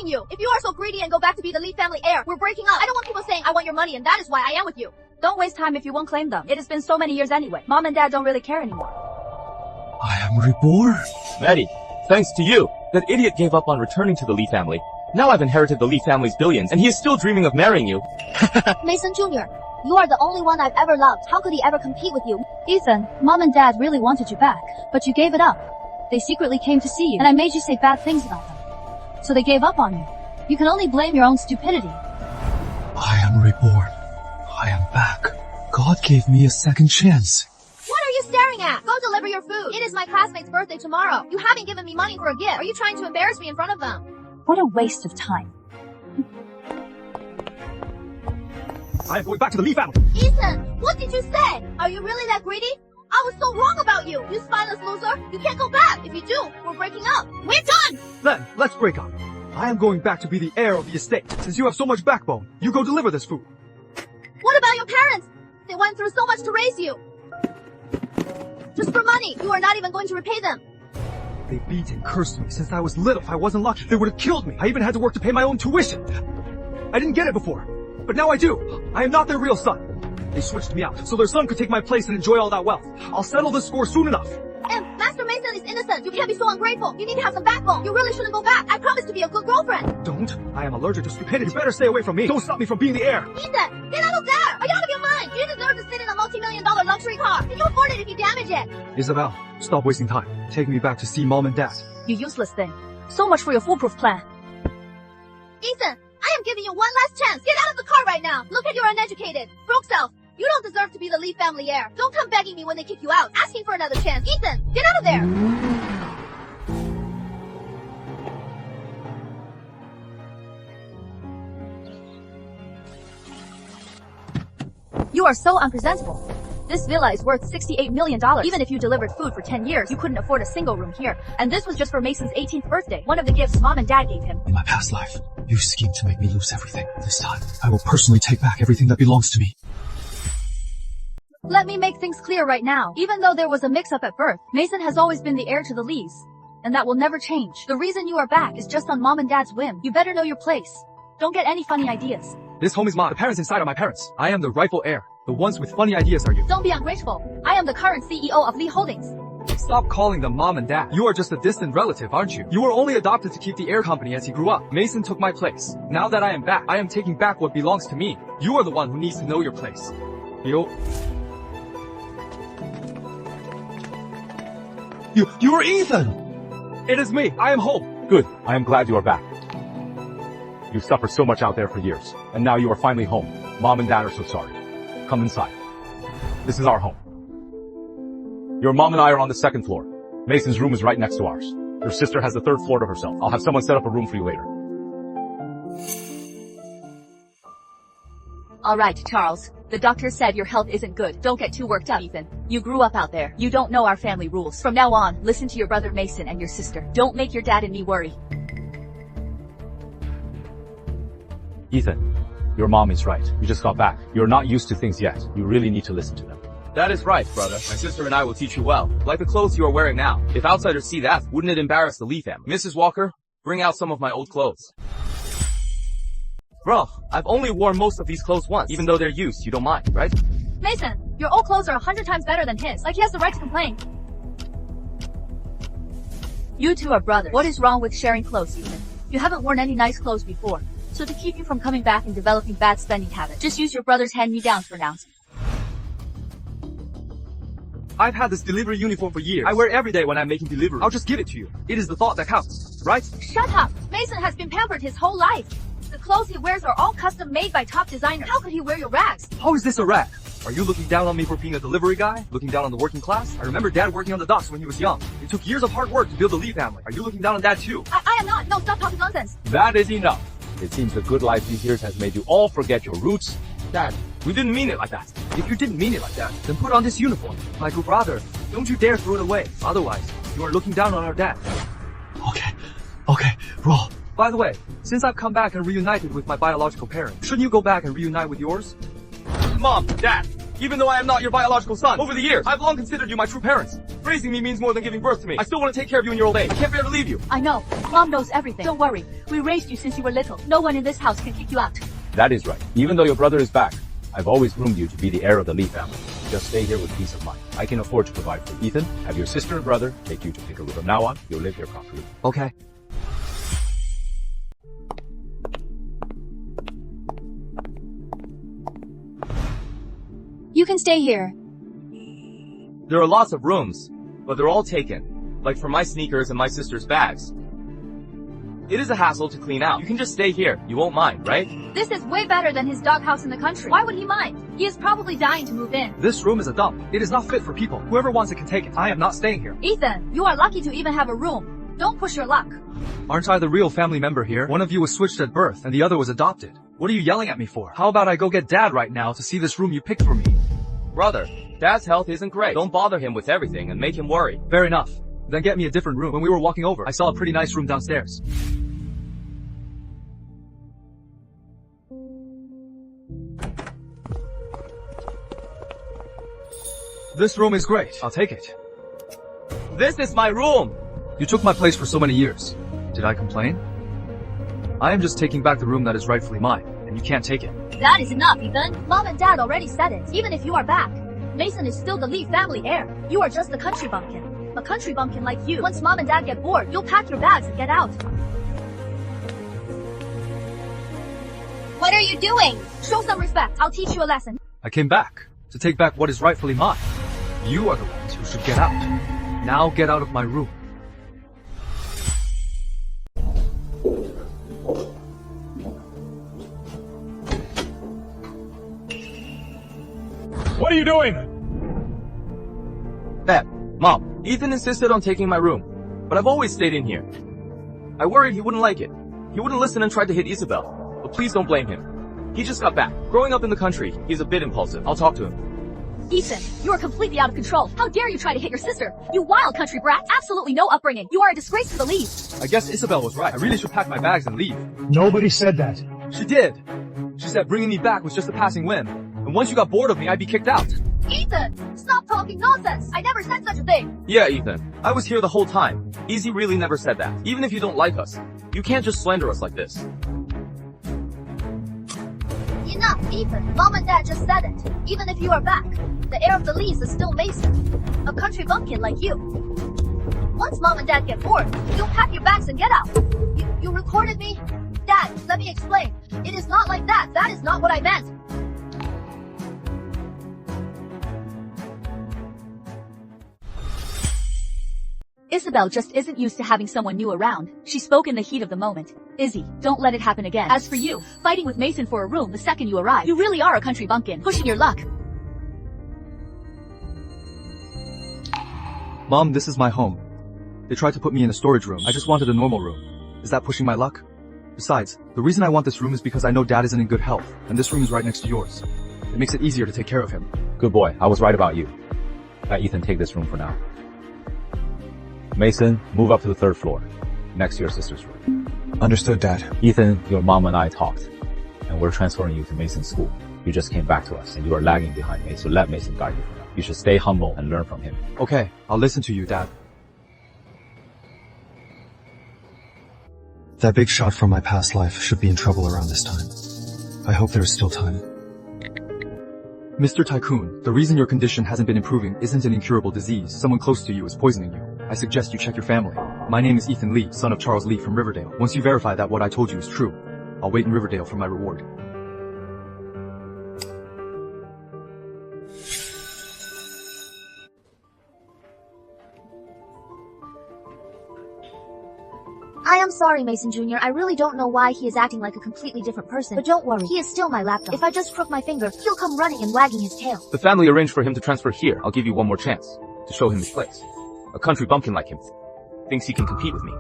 you. If you are so greedy and go back to be the Lee family heir, we're breaking up. I don't want people saying I want your money and that is why I am with you. Don't waste time if you won't claim them. It has been so many years anyway. Mom and Dad don't really care anymore. I am reborn. Maddie, thanks to you, that idiot gave up on returning to the Lee family. Now I've inherited the Lee family's billions, and he is still dreaming of marrying you. Mason Jr., you are the only one I've ever loved. How could he ever compete with you? Ethan, Mom and Dad really wanted you back, but you gave it up. They secretly came to see you, and I made you say bad things about them. So they gave up on you. You can only blame your own stupidity. I am reborn. I am back. God gave me a second chance. What are you staring at? Go deliver your food. It is my classmate's birthday tomorrow. You haven't given me money for a gift. Are you trying to embarrass me in front of them? What a waste of time. I am going back to the Lee family. Ethan, what did you say? Are you really that greedy? I was so wrong about you, you spineless loser. You can't go back. If you do, we're breaking up. We're done! Then, let's break up. I am going back to be the heir of the estate. Since you have so much backbone, you go deliver this food. What about your parents? They went through so much to raise you. Just for money, you are not even going to repay them. They beat and cursed me since I was little. If I wasn't lucky, they would have killed me. I even had to work to pay my own tuition. I didn't get it before, but now I do. I am not their real son. They switched me out so their son could take my place and enjoy all that wealth. I'll settle this score soon enough. And Master Mason is innocent. You can't be so ungrateful. You need to have some backbone. You really shouldn't go back. I promise to be a good girlfriend. Don't. I am allergic to stupidity. You better stay away from me. Don't stop me from being the heir. Ethan, get out of there. Are you out of your mind? You deserve to sit in a multi-million-dollar luxury car. Can you afford it if you damage it? Isabel, stop wasting time. Take me back to see Mom and Dad. You useless thing. So much for your foolproof plan. Ethan, I am giving you one last chance. Get out of the car right now. Look at your uneducated, broke self. You don't deserve to be the Lee family heir. Don't come begging me when they kick you out, asking for another chance. Ethan, get out of there! You are so unpresentable. This villa is worth $68 million. Even if you delivered food for 10 years, you couldn't afford a single room here. And this was just for Mason's 18th birthday, one of the gifts Mom and Dad gave him. In my past life, you schemed to make me lose everything. This time, I will personally take back everything that belongs to me. Let me make things clear right now. Even though there was a mix-up at birth, Mason has always been the heir to the Lees. And that will never change. The reason you are back is just on Mom and Dad's whim. You better know your place. Don't get any funny ideas. This home is mine. The parents inside are my parents. I am the rightful heir. The ones with funny ideas are you. Don't be ungrateful. I am the current CEO of Lee Holdings. Stop calling them Mom and Dad. You are just a distant relative, aren't you? You were only adopted to keep the heir company as he grew up. Mason took my place. Now that I am back, I am taking back what belongs to me. You are the one who needs to know your place. You are Ethan! It is me. I am home. Good. I am glad you are back. You've suffered so much out there for years, and now you are finally home. Mom and Dad are so sorry. Come inside. This is our home. Your mom and I are on the second floor. Mason's room is right next to ours. Your sister has the third floor to herself. I'll have someone set up a room for you later. Alright, Charles. The doctor said your health isn't good. Don't get too worked up, Ethan. You grew up out there. You don't know our family rules. From now on, listen to your brother Mason and your sister. Don't make your dad and me worry. Ethan, your mom is right. You just got back. You're not used to things yet. You really need to listen to them. That is right, brother. My sister and I will teach you well. Like the clothes you are wearing now. If outsiders see that, wouldn't it embarrass the Lee family? Mrs. Walker, bring out some of my old clothes. Bro, I've only worn most of these clothes once. Even though they're used, you don't mind, right? Mason, your old clothes are 100 times better than his. Like he has the right to complain. You two are brothers. What is wrong with sharing clothes, Ethan? You haven't worn any nice clothes before. So to keep you from coming back and developing bad spending habits, just use your brother's hand-me-downs for now. I've had this delivery uniform for years. I wear it every day when I'm making delivery. I'll just give it to you. It is the thought that counts, right? Shut up! Mason has been pampered his whole life. The clothes he wears are all custom made by top designers. How could he wear your rags? How is this a rag? Are you looking down on me for being a delivery guy? Looking down on the working class? I remember Dad working on the docks when he was young. It took years of hard work to build the Lee family. Are you looking down on Dad too? I am not. No, stop talking nonsense. That is enough. It seems the good life these years has made you all forget your roots. Dad, we didn't mean it like that. If you didn't mean it like that, then put on this uniform. My good brother, don't you dare throw it away. Otherwise, you are looking down on our dad. Okay, roll. By the way, since I've come back and reunited with my biological parents, shouldn't you go back and reunite with yours? Mom, Dad, even though I am not your biological son, over the years, I've long considered you my true parents. Raising me means more than giving birth to me. I still want to take care of you in your old age. I can't bear to leave you. I know. Mom knows everything. Don't worry. We raised you since you were little. No one in this house can kick you out. That is right. Even though your brother is back, I've always groomed you to be the heir of the Lee family. Just stay here with peace of mind. I can afford to provide for you. Ethan, have your sister and brother take you to pick a room. From now on, you'll live here properly. Okay. You can stay here. There are lots of rooms, but they're all taken. Like for my sneakers and my sister's bags. It is a hassle to clean out. You can just stay here. You won't mind, right? This is way better than his doghouse in the country. Why would he mind? He is probably dying to move in. This room is a dump. It is not fit for people. Whoever wants it can take it. I am not staying here. Ethan, you are lucky to even have a room. Don't push your luck. Aren't I the real family member here? One of you was switched at birth and the other was adopted. What are you yelling at me for? How about I go get Dad right now to see this room you picked for me? Brother, Dad's health isn't great. Don't bother him with everything and make him worry. Fair enough. Then get me a different room. When we were walking over, I saw a pretty nice room downstairs. This room is great. I'll take it. This is my room! You took my place for so many years. Did I complain? I am just taking back the room that is rightfully mine, and you can't take it. That is enough, Ethan. Mom and Dad already said it. Even if you are back, Mason is still the Lee family heir. You are just the country bumpkin. A country bumpkin like you. Once Mom and Dad get bored, you'll pack your bags and get out. What are you doing? Show some respect. I'll teach you a lesson. I came back to take back what is rightfully mine. You are the ones who should get out. Now get out of my room. What are you doing? Dad, Mom, Ethan insisted on taking my room, but I've always stayed in here. I worried he wouldn't like it. He wouldn't listen and tried to hit Isabel, but please don't blame him. He just got back. Growing up in the country, he's a bit impulsive. I'll talk to him. Ethan, you are completely out of control. How dare you try to hit your sister? You wild country brat. Absolutely no upbringing. You are a disgrace to the Lee. I guess Isabel was right. I really should pack my bags and leave. Nobody said that. She did. She said bringing me back was just a passing whim. And once you got bored of me, I'd be kicked out. Ethan, stop talking nonsense. I never said such a thing. Yeah, Ethan. I was here the whole time. Easy really never said that. Even if you don't like us, you can't just slander us like this. Enough, Ethan. Mom and Dad just said it. Even if you are back, the heir of the Lees is still Mason. A country bumpkin like you. Once Mom and Dad get bored, you'll pack your bags and get out. You recorded me? Dad, let me explain. It is not like that. That is not what I meant. Isabel just isn't used to having someone new around. She spoke in the heat of the moment. Izzy, don't let it happen again. As for you, fighting with Mason for a room the second you arrive, you really are a country bumpkin, pushing your luck. Mom, this is my home. They tried to put me in a storage room. I just wanted a normal room. Is that pushing my luck? Besides, the reason I want this room is because I know Dad isn't in good health, and this room is right next to yours. It makes it easier to take care of him. Good boy. I was right about you. Let Ethan take this room for now. Mason, move up to the 3rd floor, next to your sister's room. Understood, Dad. Ethan, your mom and I talked, and we're transferring you to Mason's school. You just came back to us, and you are lagging behind me, so let Mason guide you for now. You should stay humble and learn from him. Okay, I'll listen to you, Dad. That big shot from my past life should be in trouble around this time. I hope there is still time. Mr. Tycoon, the reason your condition hasn't been improving isn't an incurable disease. Someone close to you is poisoning you. I suggest you check your family. My name is Ethan Lee, son of Charles Lee from Riverdale. Once you verify that what I told you is true, I'll wait in Riverdale for my reward. I am sorry, Mason Jr. I really don't know why he is acting like a completely different person. But don't worry, he is still my lapdog. If I just crook my finger, he'll come running and wagging his tail. The family arranged for him to transfer here. I'll give you one more chance to show him his place. A country bumpkin like him thinks he can compete with me.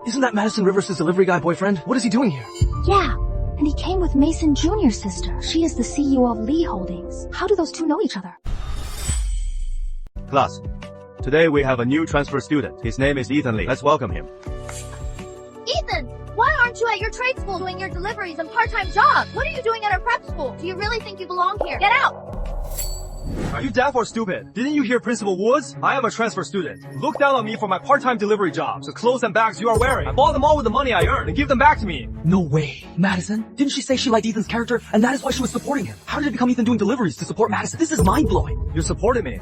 Isn't that Madison Rivers' delivery guy boyfriend? What is he doing here? Yeah, and he came with Mason Jr.'s sister. She is the CEO of Lee Holdings. How do those two know each other? Class, today we have a new transfer student. His name is Ethan Lee. Let's welcome him. Ethan, why aren't you at your trade school doing your deliveries and part-time job? What are you doing at our prep school? Do you really think you belong here? Get out! Are you deaf or stupid? Didn't you hear Principal Woods? I am a transfer student. Look down on me for my part-time delivery jobs. The clothes and bags you are wearing. I bought them all with the money I earned and give them back to me. No way. Madison? Didn't she say she liked Ethan's character and that is why she was supporting him? How did it become Ethan doing deliveries to support Madison? This is mind-blowing. You supported me.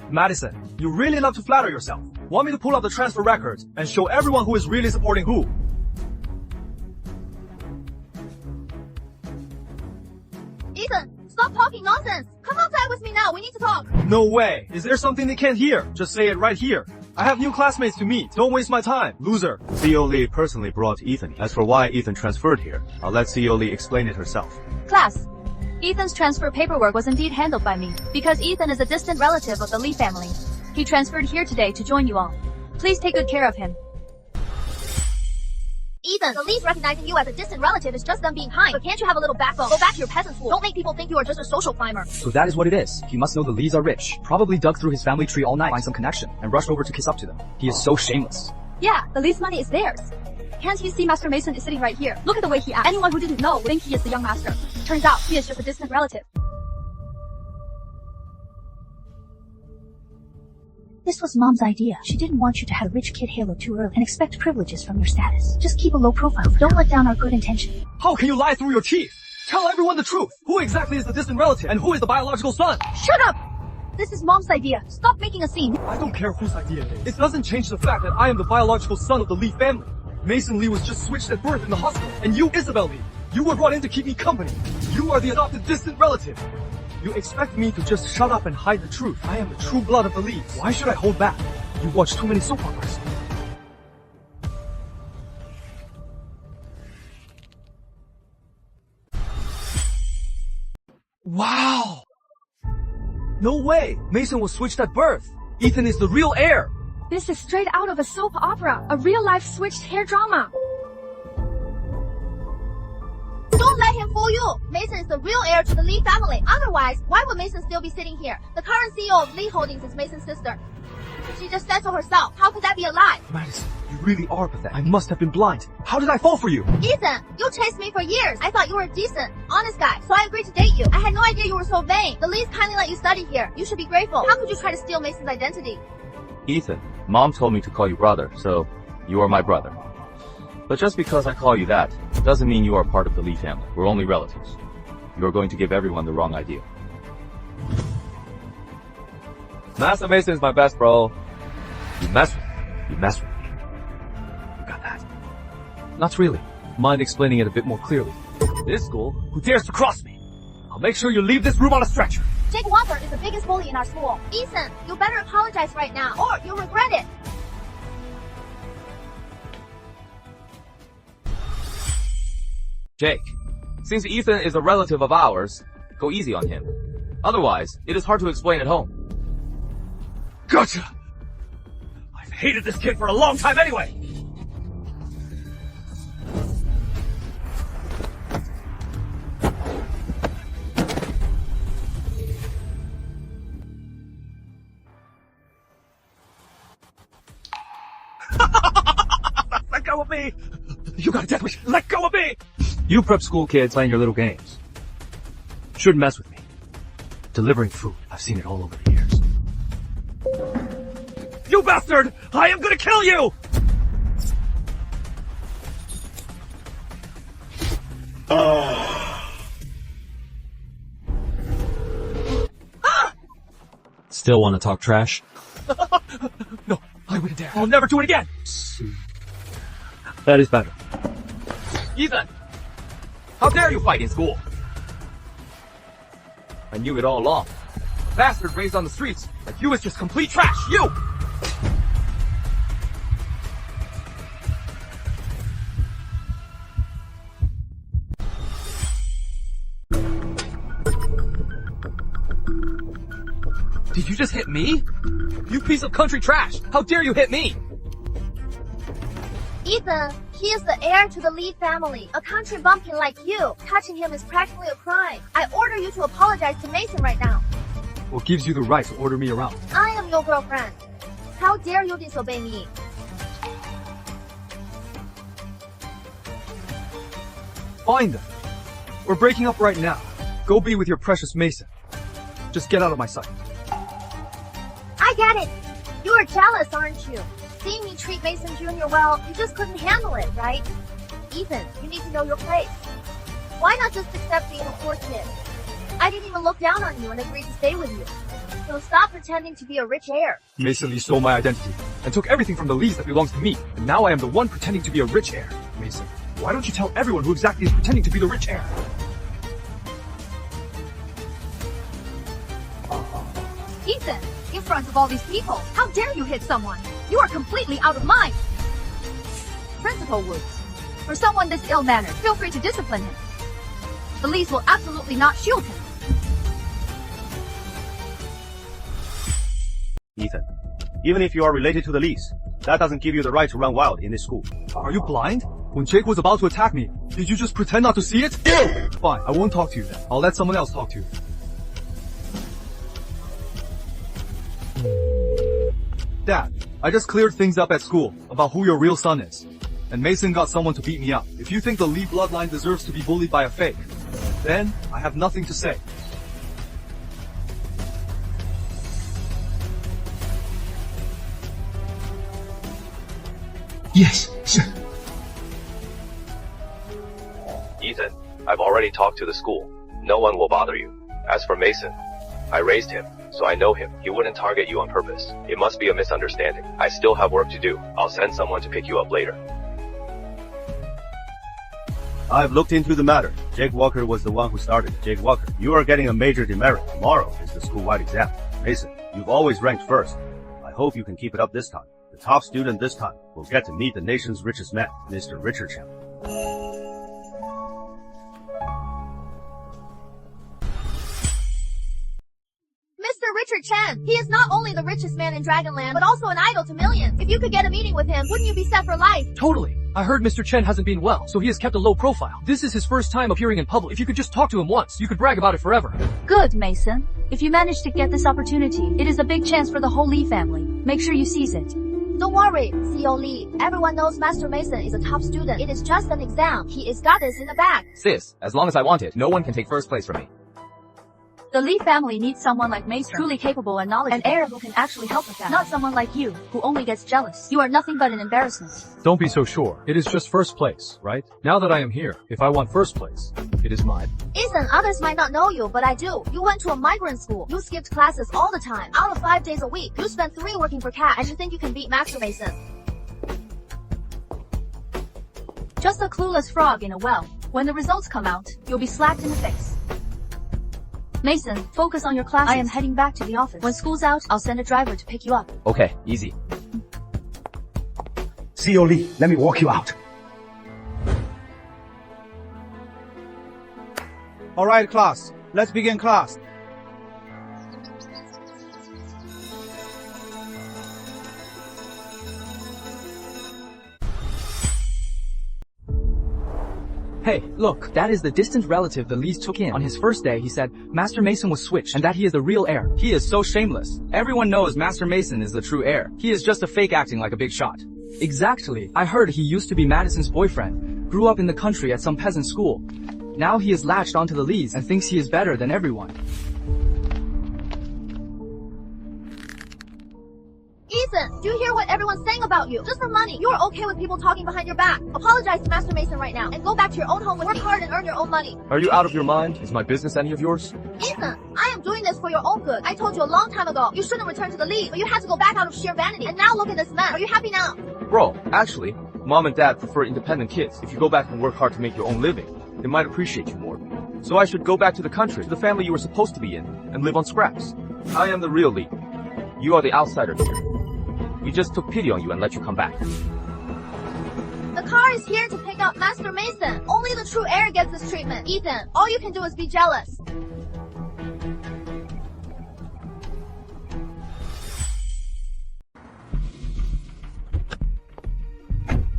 Madison, you really love to flatter yourself. Want me to pull up the transfer records and show everyone who is really supporting who? Ethan, stop talking nonsense. Come outside with me now. We need to talk. No way. Is there something they can't hear? Just say it right here. I have new classmates to meet. Don't waste my time, loser. CEO Lee personally brought Ethan. As for why Ethan transferred here, I'll let CEO Lee explain it herself. Class. Ethan's transfer paperwork was indeed handled by me, because Ethan is a distant relative of the Lee family. He transferred here today to join you all. Please take good care of him. Ethan, the Lees recognizing you as a distant relative is just them being kind. But can't you have a little backbone? Go back to your peasant school. Don't make people think you are just a social climber. So that is what it is. He must know the Lees are rich. Probably dug through his family tree all night, find some connection, and rushed over to kiss up to them. He is so shameless. Yeah, the Lee's money is theirs. Can't you see Master Mason is sitting right here? Look at the way he acts. Anyone who didn't know would think he is the young master. Turns out, he is just a distant relative. This was Mom's idea. She didn't want you to have a rich kid halo too early and expect privileges from your status. Just keep a low profile. Don't let down our good intention. How can you lie through your teeth? Tell everyone the truth. Who exactly is the distant relative and who is the biological son? Shut up! This is Mom's idea. Stop making a scene. I don't care whose idea it is. It doesn't change the fact that I am the biological son of the Lee family. Mason Lee was just switched at birth in the hospital. And you, Isabel Lee, you were brought in to keep me company. You are the adopted distant relative. You expect me to just shut up and hide the truth. I am the true blood of the Lees. Why should I hold back? You watch too many soap operas. Wow! No way! Mason was switched at birth. Ethan is the real heir. This is straight out of a soap opera. A real-life switched hair drama. Don't let him fool you. Mason is the real heir to the Lee family. Otherwise, why would Mason still be sitting here? The current CEO of Lee Holdings is Mason's sister. She just said so herself. How could that be a lie? Madison, you really are pathetic. I must have been blind. How did I fall for you? Ethan, you chased me for years. I thought you were a decent, honest guy, so I agreed to date you. I had no idea you were so vain. The Lees kindly let you study here. You should be grateful. How could you try to steal Mason's identity? Ethan, Mom told me to call you brother, so you are my brother. But just because I call you that, doesn't mean you are part of the Lee family. We're only relatives. You are going to give everyone the wrong idea. Master Mason is my best bro. You mess with me. You mess with me. You got that? Not really. Mind explaining it a bit more clearly? This school, who dares to cross me? I'll make sure you leave this room on a stretcher. Jake Wofford is the biggest bully in our school. Ethan, you better apologize right now, or you'll regret it. Jake, since Ethan is a relative of ours, go easy on him. Otherwise, it is hard to explain at home. Gotcha! I've hated this kid for a long time anyway! Let go of me! You got a death wish! Let go of me! You prep school kids playing your little games. Shouldn't mess with me. Delivering food, I've seen it all over the years. You bastard! I am gonna kill you! Still want to talk trash? No, I wouldn't dare. I'll never do it again! That is better. Ethan! How dare you fight in school? I knew it all along. A bastard raised on the streets like you is just complete trash! You! Did you just hit me? You piece of country trash! How dare you hit me? Ethan, he is the heir to the Lee family. A country bumpkin like you, touching him is practically a crime. I order you to apologize to Mason right now. What gives you the right to order me around? I am your girlfriend. How dare you disobey me? Fine then. We're breaking up right now. Go be with your precious Mason. Just get out of my sight. I get it. You are jealous, aren't you? Seeing me treat Mason Jr. well, you just couldn't handle it, right? Ethan, you need to know your place. Why not just accept being a poor kid? I didn't even look down on you and agreed to stay with you. So stop pretending to be a rich heir. Mason Lee stole my identity and took everything from the Lees that belongs to me, and now I am the one pretending to be a rich heir. Mason, why don't you tell everyone who exactly is pretending to be the rich heir? Ethan, in front of all these people, how dare you hit someone? You are completely out of mind. Principal Woods, for someone this ill-mannered, feel free to discipline him. The Lees will absolutely not shield him. Ethan, even if you are related to the Lees, that doesn't give you the right to run wild in this school. Are you blind? When Jake was about to attack me, did you just pretend not to see it? Fine, I won't talk to you then. I'll let someone else talk to you. Dad, I just cleared things up at school about who your real son is. And Mason got someone to beat me up. If you think the Lee bloodline deserves to be bullied by a fake, then I have nothing to say. Yes, sir. Ethan, I've already talked to the school. No one will bother you. As for Mason, I raised him, so I know him. He wouldn't target you on purpose. It must be a misunderstanding. I still have work to do. I'll send someone to pick you up later. I've looked into the matter. Jake Walker was the one who started it. Jake Walker, you are getting a major demerit. Tomorrow is the school-wide exam. Mason, you've always ranked first. I hope you can keep it up this time. The top student this time will get to meet the nation's richest man, Mr. Richard Chen. Mr. Richard Chen, he is not only the richest man in Dragonland, but also an idol to millions. If you could get a meeting with him, wouldn't you be set for life? Totally. I heard Mr. Chen hasn't been well, so he has kept a low profile. This is his first time appearing in public. If you could just talk to him once, you could brag about it forever. Good, Mason. If you manage to get this opportunity, it is a big chance for the whole Lee family. Make sure you seize it. Don't worry, CEO Lee. Everyone knows Master Mason is a top student. It is just an exam. He is got this in the bag. Sis, as long as I want it, no one can take first place from me. The Lee family needs someone like Mason, truly capable and knowledgeable, an heir who can actually help the family. Not someone like you, who only gets jealous. You are nothing but an embarrassment. Don't be so sure. It is just first place, right? Now that I am here, if I want first place, it is mine. Ethan, others might not know you, but I do. You went to a migrant school. You skipped classes all the time, out of 5 days a week. You spent 3 working for cash, and you think you can beat Master Mason. Just a clueless frog in a well. When the results come out, you'll be slapped in the face. Mason, focus on your classes. I am heading back to the office. When school's out, I'll send a driver to pick you up. Okay, easy. CEO Lee, let me walk you out. Alright, class. Let's begin class. Hey, look, that is the distant relative the Lees took in. On his first day, he said Master Mason was switched and that he is the real heir. He is so shameless. Everyone knows Master Mason is the true heir. He is just a fake acting like a big shot. Exactly. I heard he used to be Madison's boyfriend, grew up in the country at some peasant school. Now he is latched onto the Lees and thinks he is better than everyone. Ethan, do you hear what everyone's saying about you? Just for money, you are okay with people talking behind your back. Apologize to Master Mason right now, and go back to your own home with work hard and earn your own money. Are you out of your mind? Is my business any of yours? Ethan, I am doing this for your own good. I told you a long time ago, you shouldn't return to the League, but you had to go back out of sheer vanity. And now look at this mess. Are you happy now? Bro, actually, Mom and Dad prefer independent kids. If you go back and work hard to make your own living, they might appreciate you more. So I should go back to the country, to the family you were supposed to be in, and live on scraps. I am the real Lee. You are the outsider here. We just took pity on you and let you come back. The car is here to pick up Master Mason. Only the true heir gets this treatment. Ethan, all you can do is be jealous.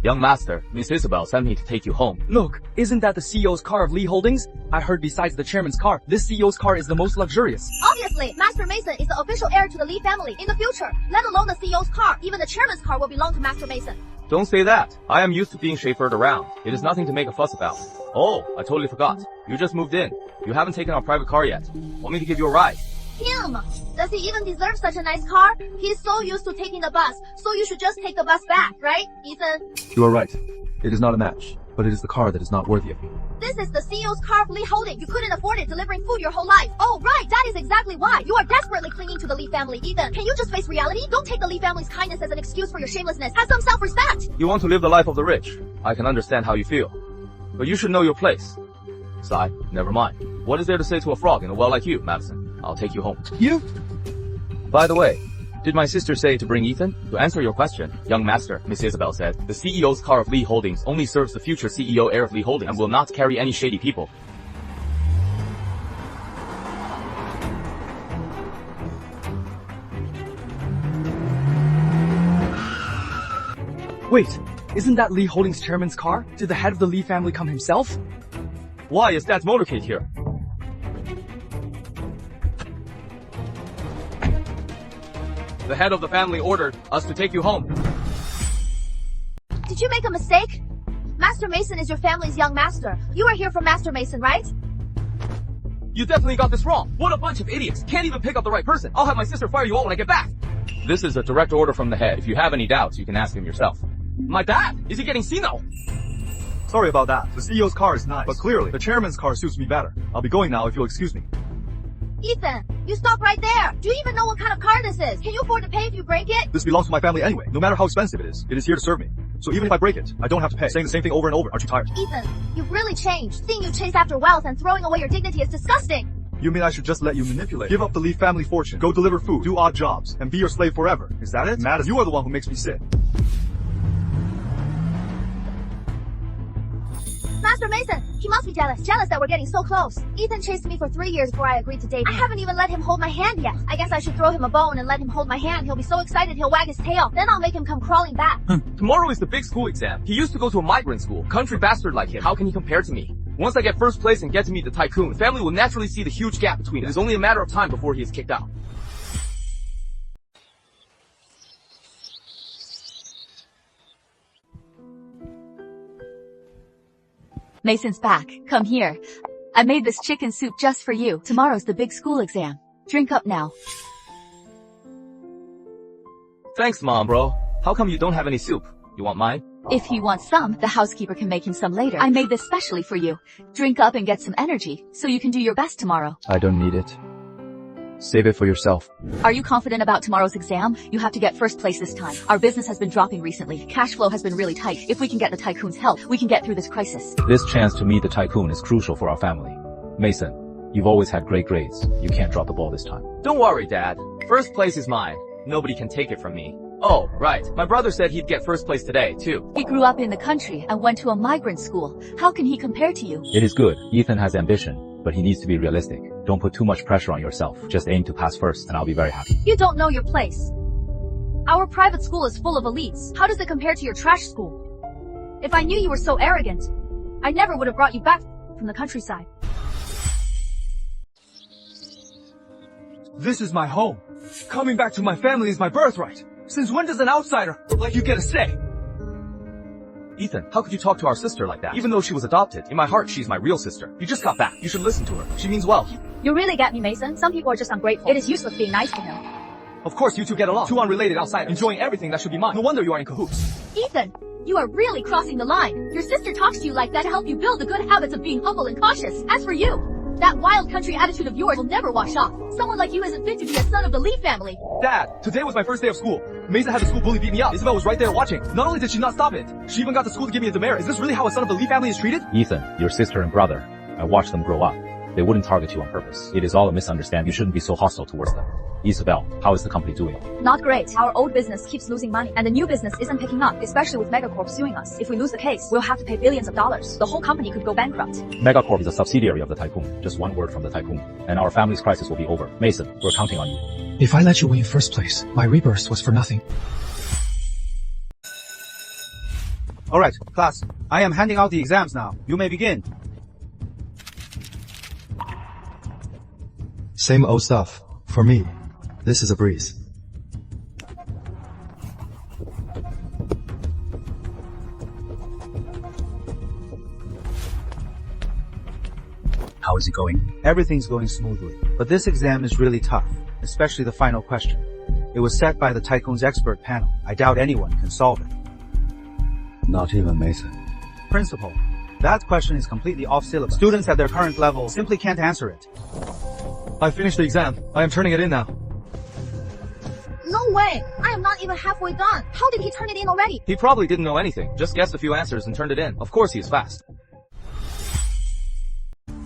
Young master, Miss Isabel sent me to take you home. Look, isn't that the CEO's car of Lee Holdings? I heard besides the chairman's car, this CEO's car is the most luxurious. Obviously, Master Mason is the official heir to the Lee family. In the future, let alone the CEO's car, even the chairman's car will belong to Master Mason. Don't say that. I am used to being chauffeured around. It is nothing to make a fuss about. Oh, I totally forgot. You just moved in. You haven't taken our private car yet. Want me to give you a ride? him. Does he even deserve such a nice car? He's so used to taking the bus, so you should just take the bus back, right, Ethan? You are right. It is not a match, but it is the car that is not worthy of me. This is the CEO's car of Lee Holdings. You couldn't afford it delivering food your whole life. Oh, right, that is exactly why. You are desperately clinging to the Lee family, Ethan. Can you just face reality? Don't take the Lee family's kindness as an excuse for your shamelessness. Have some self-respect. You want to live the life of the rich. I can understand how you feel. But you should know your place. Sigh, never mind. What is there to say to a frog in a well like you, Madison? I'll take you home. You? By the way, did my sister say to bring Ethan? To answer your question, young master, Miss Isabel said, the CEO's car of Lee Holdings only serves the future CEO heir of Lee Holdings and will not carry any shady people. Wait, isn't that Lee Holdings chairman's car? Did the head of the Lee family come himself? Why is Dad's motorcade here? The head of the family ordered us to take you home. Did you make a mistake? Master Mason is your family's young master. You are here for Master Mason, right? You definitely got this wrong. What a bunch of idiots. Can't even pick up the right person. I'll have my sister fire you all when I get back. This is a direct order from the head. If you have any doubts, you can ask him yourself. My dad? Is he getting senile? Sorry about that. The CEO's car is nice, but clearly, the chairman's car suits me better. I'll be going now if you'll excuse me. Ethan, you stop right there. Do you even know what kind of car this is? Can you afford to pay if you break it? This belongs to my family anyway. No matter how expensive it is here to serve me. So even if I break it, I don't have to pay. Saying the same thing over and over. Aren't you tired? Ethan, you've really changed. Seeing you chase after wealth and throwing away your dignity is disgusting. You mean I should just let you manipulate? Give up the Lee family fortune, go deliver food, do odd jobs, and be your slave forever. Is that it? Madison, you are the one who makes me sick. Master Mason, he must be jealous that we're getting so close. Ethan chased me for 3 years before I agreed to date him. I haven't even let him hold my hand yet. I guess I should throw him a bone and let him hold my hand. He'll be so excited he'll wag his tail. Then I'll make him come crawling back. Tomorrow is the big school exam. He used to go to a migrant school. Country bastard like him. How can he compare to me? Once I get first place and get to meet the tycoon, the family will naturally see the huge gap between us. It is only a matter of time before he is kicked out. Mason's back. Come here. I made this chicken soup just for you. Tomorrow's the big school exam. Drink up now. Thanks, Mom, bro. How come you don't have any soup? You want mine? If he wants some, the housekeeper can make him some later. I made this specially for you. Drink up and get some energy, so you can do your best tomorrow. I don't need it. Save it for yourself. Are you confident about tomorrow's exam? You have to get first place this time. Our business has been dropping recently. Cash flow has been really tight. If we can get the tycoon's help, we can get through this crisis. This chance to meet the tycoon is crucial for our family. Mason, you've always had great grades. You can't drop the ball this time. Don't worry, Dad. First place is mine. Nobody can take it from me. Oh, right. My brother said he'd get first place today, too. He grew up in the country and went to a migrant school. How can he compare to you? It is good. Ethan has ambition, but he needs to be realistic. Don't put too much pressure on yourself. Just aim to pass first and I'll be very happy. You don't know your place. Our private school is full of elites. How does it compare to your trash school? If I knew you were so arrogant, I never would have brought you back from the countryside. This is my home. Coming back to my family is my birthright. Since when does an outsider like you get a say? Ethan, how could you talk to our sister like that? Even though she was adopted, in my heart, she's my real sister. You just got back. You should listen to her. She means well. You really get me, Mason. Some people are just ungrateful. It is useless being nice to him. Of course you two get along. Two unrelated outsiders, enjoying everything that should be mine. No wonder you are in cahoots. Ethan, you are really crossing the line. Your sister talks to you like that to help you build the good habits of being humble and cautious. As for you, that wild country attitude of yours will never wash off. Someone like you isn't fit to be a son of the Lee family. Dad, today was my first day of school. Mason had the school bully beat me up. Isabel was right there watching. Not only did she not stop it, she even got to school to give me a demerit. Is this really how a son of the Lee family is treated? Ethan, your sister and brother, I watched them grow up. They wouldn't target you on purpose. It is all a misunderstanding. You shouldn't be so hostile towards them. Isabel, how is the company doing? Not great. Our old business keeps losing money, and the new business isn't picking up, especially with Megacorp suing us. If we lose the case, we'll have to pay billions of dollars. The whole company could go bankrupt. Megacorp is a subsidiary of the tycoon. Just one word from the tycoon, and our family's crisis will be over. Mason, we're counting on you. If I let you win first place, my rebirth was for nothing. Alright, class. I am handing out the exams now. You may begin. Same old stuff. For me, this is a breeze. How is it going? Everything's going smoothly, but this exam is really tough, especially the final question. It was set by the Tycoon's expert panel. I doubt anyone can solve it. Not even Mason. Principal, that question is completely off syllabus. Students at their current level simply can't answer it. I finished the exam. I am turning it in now. No way! I am not even halfway done. How did he turn it in already? He probably didn't know anything. Just guessed a few answers and turned it in. Of course he is fast.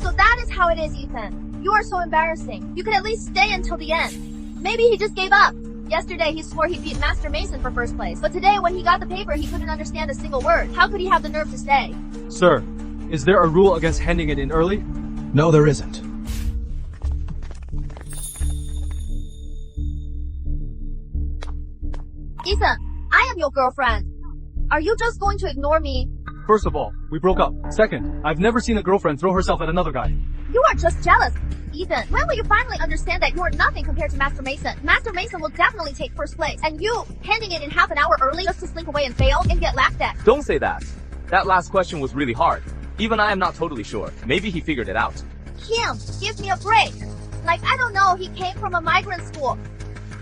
So that is how it is, Ethan. You are so embarrassing. You could at least stay until the end. Maybe he just gave up. Yesterday he swore he beat Master Mason for first place, but today when he got the paper he couldn't understand a single word. How could he have the nerve to stay? Sir, is there a rule against handing it in early? No, there isn't. Ethan, I am your girlfriend. Are you just going to ignore me? First of all, we broke up. Second, I've never seen a girlfriend throw herself at another guy. You are just jealous. Ethan, when will you finally understand that you are nothing compared to Master Mason? Master Mason will definitely take first place, and you, handing it in half an hour early just to slink away and fail and get laughed at. Don't say that. That last question was really hard. Even I am not totally sure. Maybe he figured it out. Him, give me a break. Like, I don't know, he came from a migrant school.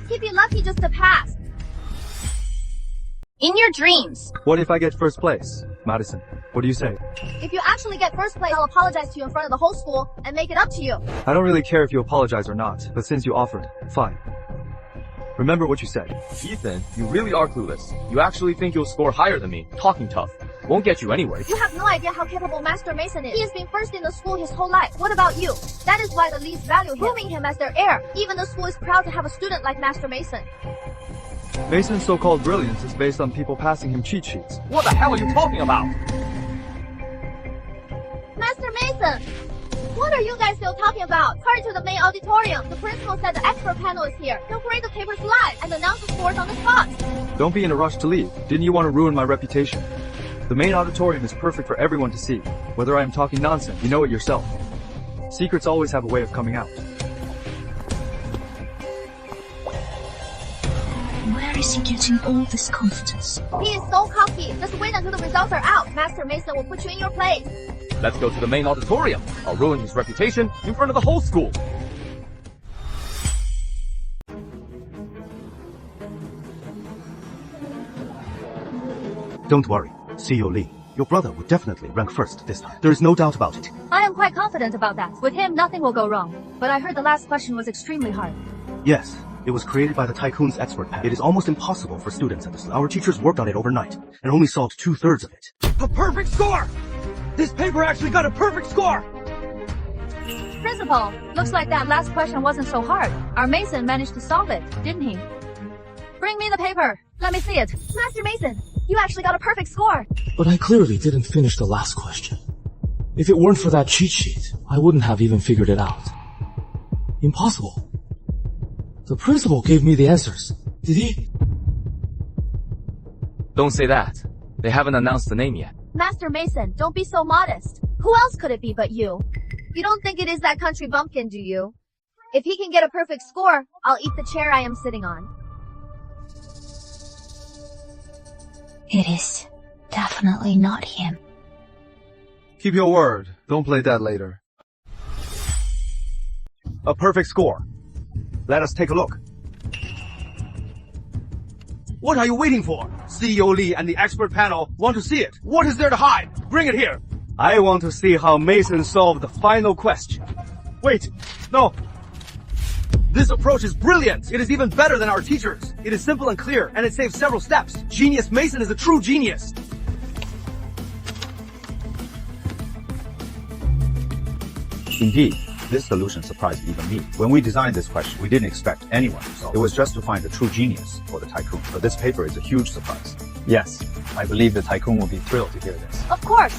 He'd be lucky just to pass. In your dreams. What if I get first place? Madison, what do you say? If you actually get first place, I'll apologize to you in front of the whole school and make it up to you. I don't really care if you apologize or not, but since you offered, fine. Remember what you said. Ethan, you really are clueless. You actually think you'll score higher than me. Talking tough. Won't get you anywhere. You have no idea how capable Master Mason is. He has been first in the school his whole life. What about you? That is why the leads value him, grooming him as their heir. Even the school is proud to have a student like Master Mason. Mason's so-called brilliance is based on people passing him cheat sheets. What the hell are you talking about? Master Mason! What are you guys still talking about? Hurry to the main auditorium. The principal said the expert panel is here. He'll grade the papers live and announce the scores on the spot. Don't be in a rush to leave. Didn't you want to ruin my reputation? The main auditorium is perfect for everyone to see. Whether I am talking nonsense, you know it yourself. Secrets always have a way of coming out. Where is he getting all this confidence? He is so cocky. Just wait until the results are out. Master Mason will put you in your place. Let's go to the main auditorium. I'll ruin his reputation in front of the whole school. Don't worry, CEO Lee. Your brother would definitely rank first this time. There is no doubt about it. I am quite confident about that. With him, nothing will go wrong. But I heard the last question was extremely hard. Yes, it was created by the Tycoon's expert panel. It is almost impossible for students at this level. Our teachers worked on it overnight and only solved 2/3 of it. A perfect score! This paper actually got a perfect score! Principal, looks like that last question wasn't so hard. Our Mason managed to solve it, didn't he? Bring me the paper. Let me see it. Master Mason, you actually got a perfect score. But I clearly didn't finish the last question. If it weren't for that cheat sheet, I wouldn't have even figured it out. Impossible. The principal gave me the answers. Did he? Don't say that. They haven't announced the name yet. Master Mason, don't be so modest. Who else could it be but you? You don't think it is that country bumpkin, do you? If he can get a perfect score, I'll eat the chair I am sitting on. It is definitely not him. Keep your word. Don't play that later. A perfect score. Let us take a look. What are you waiting for? CEO Lee and the expert panel want to see it. What is there to hide? Bring it here. I want to see how Mason solved the final question. Wait, no. This approach is brilliant. It is even better than our teachers. It is simple and clear, and it saves several steps. Genius Mason is a true genius. Indeed, this solution surprised even me. When we designed this question, we didn't expect anyone to solve it. It was just to find the true genius for the Tycoon. But this paper is a huge surprise. Yes, I believe the Tycoon will be thrilled to hear this. Of course.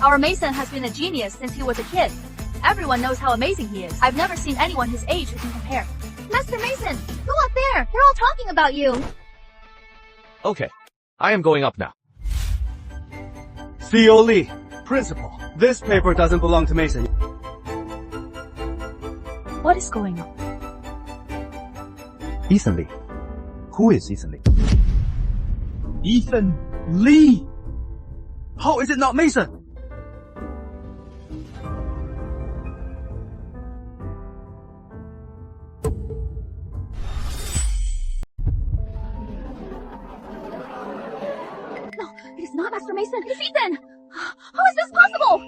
Our Mason has been a genius since he was a kid. Everyone knows how amazing he is. I've never seen anyone his age who can compare. Master Mason, go up there. They're all talking about you. Okay, I am going up now. CEO Lee, principal, this paper doesn't belong to Mason. What is going on? Ethan Lee. Who is Ethan Lee? Ethan Lee? How is it not Mason? is not Master Mason. It's Ethan. How is this possible?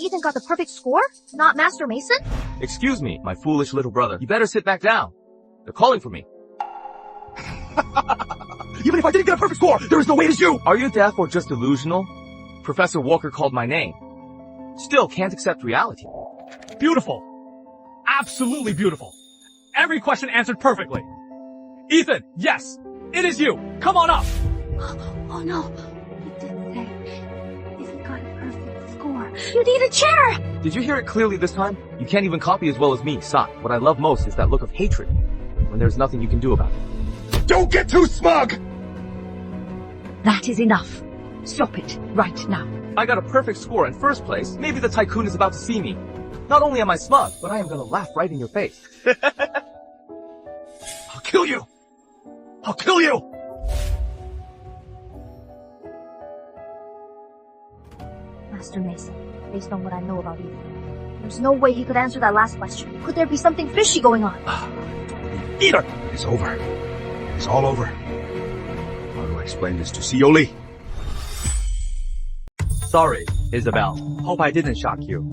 Ethan got the perfect score? Not Master Mason? Excuse me, my foolish little brother. You better sit back down. They're calling for me. Even if I didn't get a perfect score, there is no way it is you! Are you deaf or just delusional? Professor Walker called my name. Still can't accept reality. Beautiful. Absolutely beautiful. Every question answered perfectly. Ethan, yes, it is you. Come on up. Oh no, he didn't say. Ethan got a perfect score. You need a chair! Did you hear it clearly this time? You can't even copy as well as me, Sai. What I love most is that look of hatred, when there's nothing you can do about it. Don't get too smug! That is enough. Stop it right now. I got a perfect score in first place. Maybe the tycoon is about to see me. Not only am I smug, but I am gonna laugh right in your face. I'll kill you! I'll kill you! Master Mason, based on what I know about Ethan, there's no way he could answer that last question. Could there be something fishy going on? Either! It's over. It's all over. How do I explain this to Seo Lee? Sorry, Isabel. Hope I didn't shock you.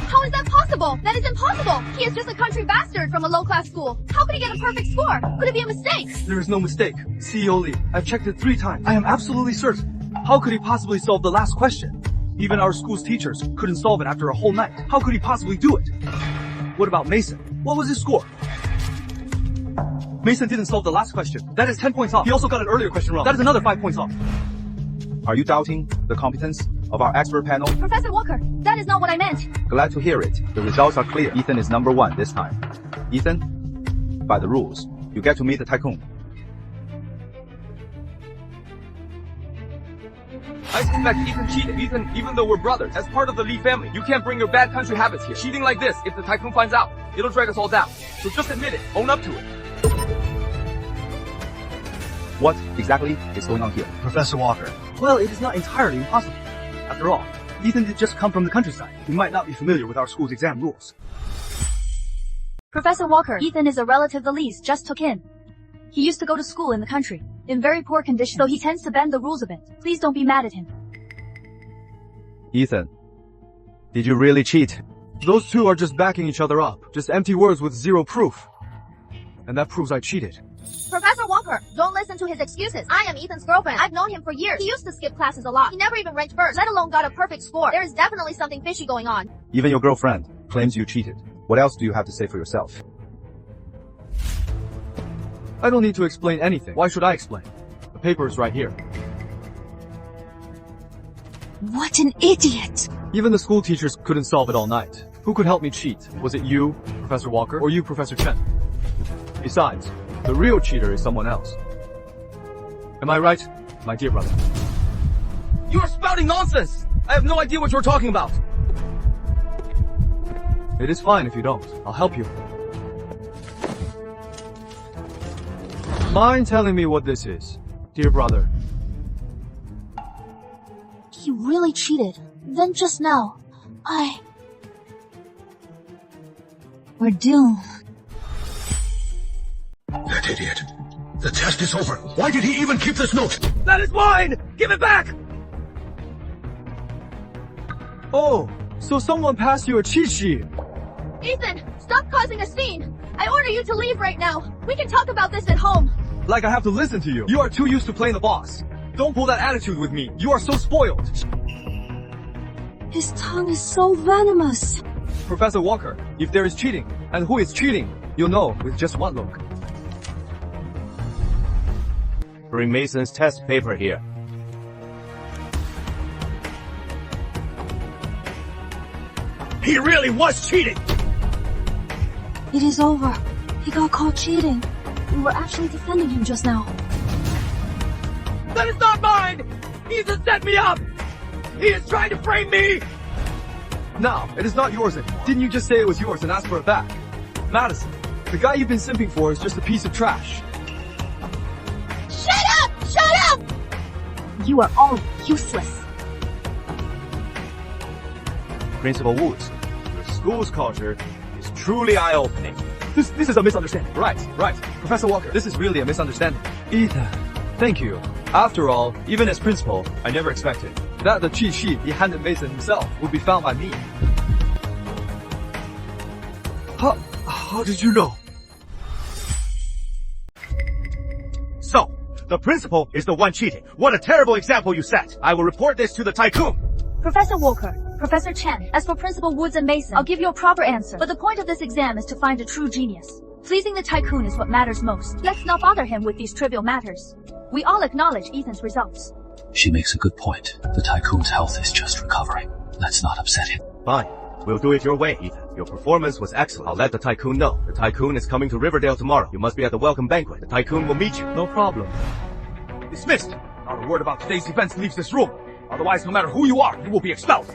How is that possible? That is impossible! He is just a country bastard from a low-class school. How could he get a perfect score? Could it be a mistake? There is no mistake. CEO Lee, I've checked it 3 times. I am absolutely certain. How could he possibly solve the last question? Even our school's teachers couldn't solve it after a whole night. How could he possibly do it? What about Mason? What was his score? Mason didn't solve the last question. That is 10 points off. He also got an earlier question wrong. That is another 5 points off. Are you doubting the competence of our expert panel? Professor Walker, that is not what I meant. Glad to hear it. The results are clear. Ethan is number 1 this time. Ethan, by the rules, you get to meet the tycoon. I suspect Ethan cheated. Even though we're brothers, as part of the Lee family, you can't bring your bad country habits here. Cheating like this, if the tycoon finds out, it'll drag us all down. So just admit it. Own up to it. What exactly is going on here? Professor Walker. Well, it is not entirely impossible. After all, Ethan did just come from the countryside. He might not be familiar with our school's exam rules. Professor Walker, Ethan is a relative the Lees just took in. He used to go to school in the country, in very poor condition, so he tends to bend the rules a bit. Please don't be mad at him. Ethan, did you really cheat? Those two are just backing each other up. Just empty words with zero proof. And that proves I cheated. Professor Walker, don't listen to his excuses. I am Ethan's girlfriend. I've known him for years. He used to skip classes a lot. He never even ranked first, let alone got a perfect score. There is definitely something fishy going on. Even your girlfriend claims you cheated. What else do you have to say for yourself? I don't need to explain anything. Why should I explain? The paper is right here. What an idiot! Even the school teachers couldn't solve it all night. Who could help me cheat? Was it you, Professor Walker, or you, Professor Chen? Besides, the real cheater is someone else. Am I right, my dear brother? You are spouting nonsense! I have no idea what you're talking about. It is fine if you don't. I'll help you. Mind telling me what this is, dear brother? He really cheated. Then just now, we're doomed. That idiot. The test is over. Why did he even keep this note? That is mine! Give it back! Oh, so someone passed you a cheat sheet. Ethan, stop causing a scene. I order you to leave right now. We can talk about this at home. Like I have to listen to you. You are too used to playing the boss. Don't pull that attitude with me. You are so spoiled. His tongue is so venomous. Professor Walker, if there is cheating, and who is cheating, you'll know with just one look. Bring Mason's test paper here. He really was cheating! It is over. He got caught cheating. We were actually defending him just now. That is not mine! He's just set me up! He is trying to frame me! Now, it is not yours anymore. Didn't you just say it was yours and ask for it back? Madison, the guy you've been simping for is just a piece of trash. Shut up! Shut up! You are all useless. Principal Woods, your school's culture is truly eye-opening. This is a misunderstanding. Right. Professor Walker, this is really a misunderstanding. Ethan, Thank you. After all, even as principal, I never expected that the cheat sheet he handed Mason himself would be found by me. How did you know? So, the principal is the one cheating. What a terrible example you set. I will report this to the tycoon. Professor Walker, Professor Chen, as for Principal Woods and Mason, I'll give you a proper answer. But the point of this exam is to find a true genius. Pleasing the tycoon is what matters most. Let's not bother him with these trivial matters. We all acknowledge Ethan's results. She makes a good point. The tycoon's health is just recovering. Let's not upset him. Fine. We'll do it your way, Ethan. Your performance was excellent. I'll let the tycoon know. The tycoon is coming to Riverdale tomorrow. You must be at the welcome banquet. The tycoon will meet you. No problem. Dismissed. Not a word about today's events leaves this room. Otherwise, no matter who you are, you will be expelled.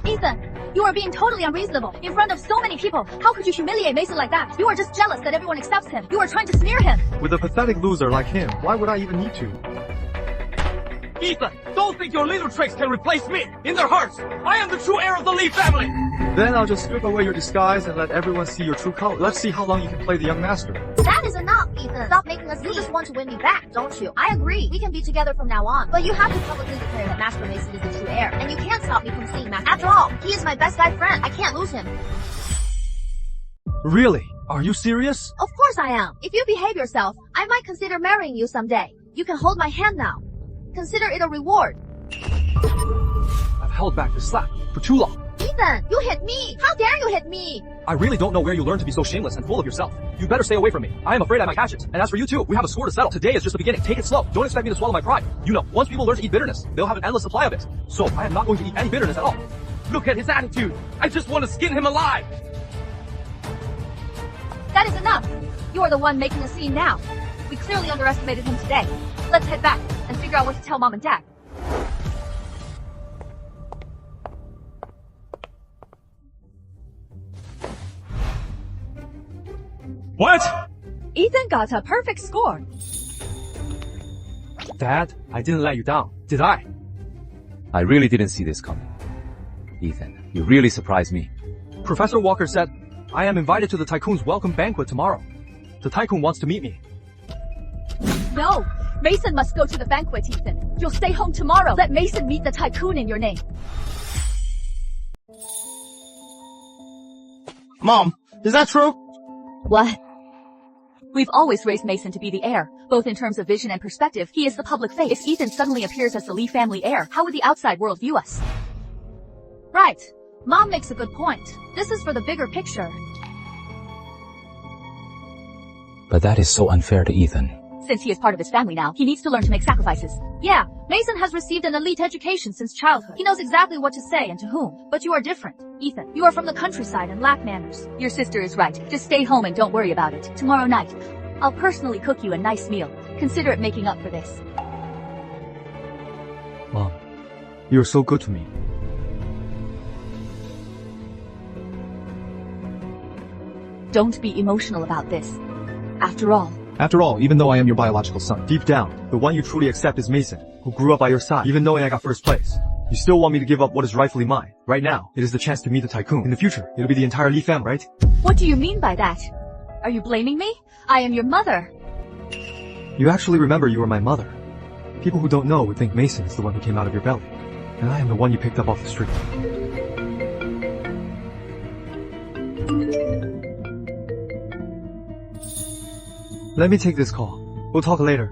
Ethan, you are being totally unreasonable. In front of so many people, how could you humiliate Mason like that? You are just jealous that everyone accepts him. You are trying to smear him. With a pathetic loser like him, why would I even need to? Ethan, don't think your little tricks can replace me. In their hearts, I am the true heir of the Lee family. Then I'll just strip away your disguise and let everyone see your true color. Let's see how long you can play the young master. That is enough, Ethan. Stop making us. You just want to win me back, don't you? I agree. We can be together from now on. But you have to publicly declare that Master Mason is the true heir. And you can't stop me from seeing Master. After all, he is my best guy friend. I can't lose him. Really? Are you serious? Of course I am. If you behave yourself, I might consider marrying you someday. You can hold my hand now. Consider it a reward. I've held back the slap for too long. Ethan, you hit me! How dare you hit me! I really don't know where you learned to be so shameless and full of yourself. You better stay away from me. I am afraid I might catch it. And as for you two, we have a score to settle. Today is just the beginning. Take it slow. Don't expect me to swallow my pride. You know, once people learn to eat bitterness, they'll have an endless supply of it. So I am not going to eat any bitterness at all. Look at his attitude. I just want to skin him alive. That is enough. You are the one making a scene now. We clearly underestimated him today. Let's head back and figure out what to tell Mom and Dad. What? Ethan got a perfect score. Dad, I didn't let you down, did I? I really didn't see this coming. Ethan, you really surprised me. Professor Walker said, I am invited to the tycoon's welcome banquet tomorrow. The tycoon wants to meet me. No, Mason must go to the banquet, Ethan. You'll stay home tomorrow. Let Mason meet the tycoon in your name. Mom, is that true? What? We've always raised Mason to be the heir, both in terms of vision and perspective. He is the public face. If Ethan suddenly appears as the Lee family heir, how would the outside world view us? Right. Mom makes a good point. This is for the bigger picture. But that is so unfair to Ethan. Since he is part of his family now, he needs to learn to make sacrifices. Yeah, Mason has received an elite education since childhood. He knows exactly what to say and to whom. But you are different. Ethan, you are from the countryside and lack manners. Your sister is right. Just stay home and don't worry about it. Tomorrow night, I'll personally cook you a nice meal. Consider it making up for this. Mom, you're so good to me. Don't be emotional about this. After all, Even though I am your biological son, deep down, the one you truly accept is Mason, who grew up by your side, even knowing I got first place. You still want me to give up what is rightfully mine. Right now, it is the chance to meet the tycoon. In the future, it'll be the entire Lee family, right? what do you mean by that? Are you blaming me? I am your mother. You actually remember you were my mother. People who don't know would think Mason is the one who came out of your belly. And I am the one you picked up off the street. Let me take this call. We'll talk later.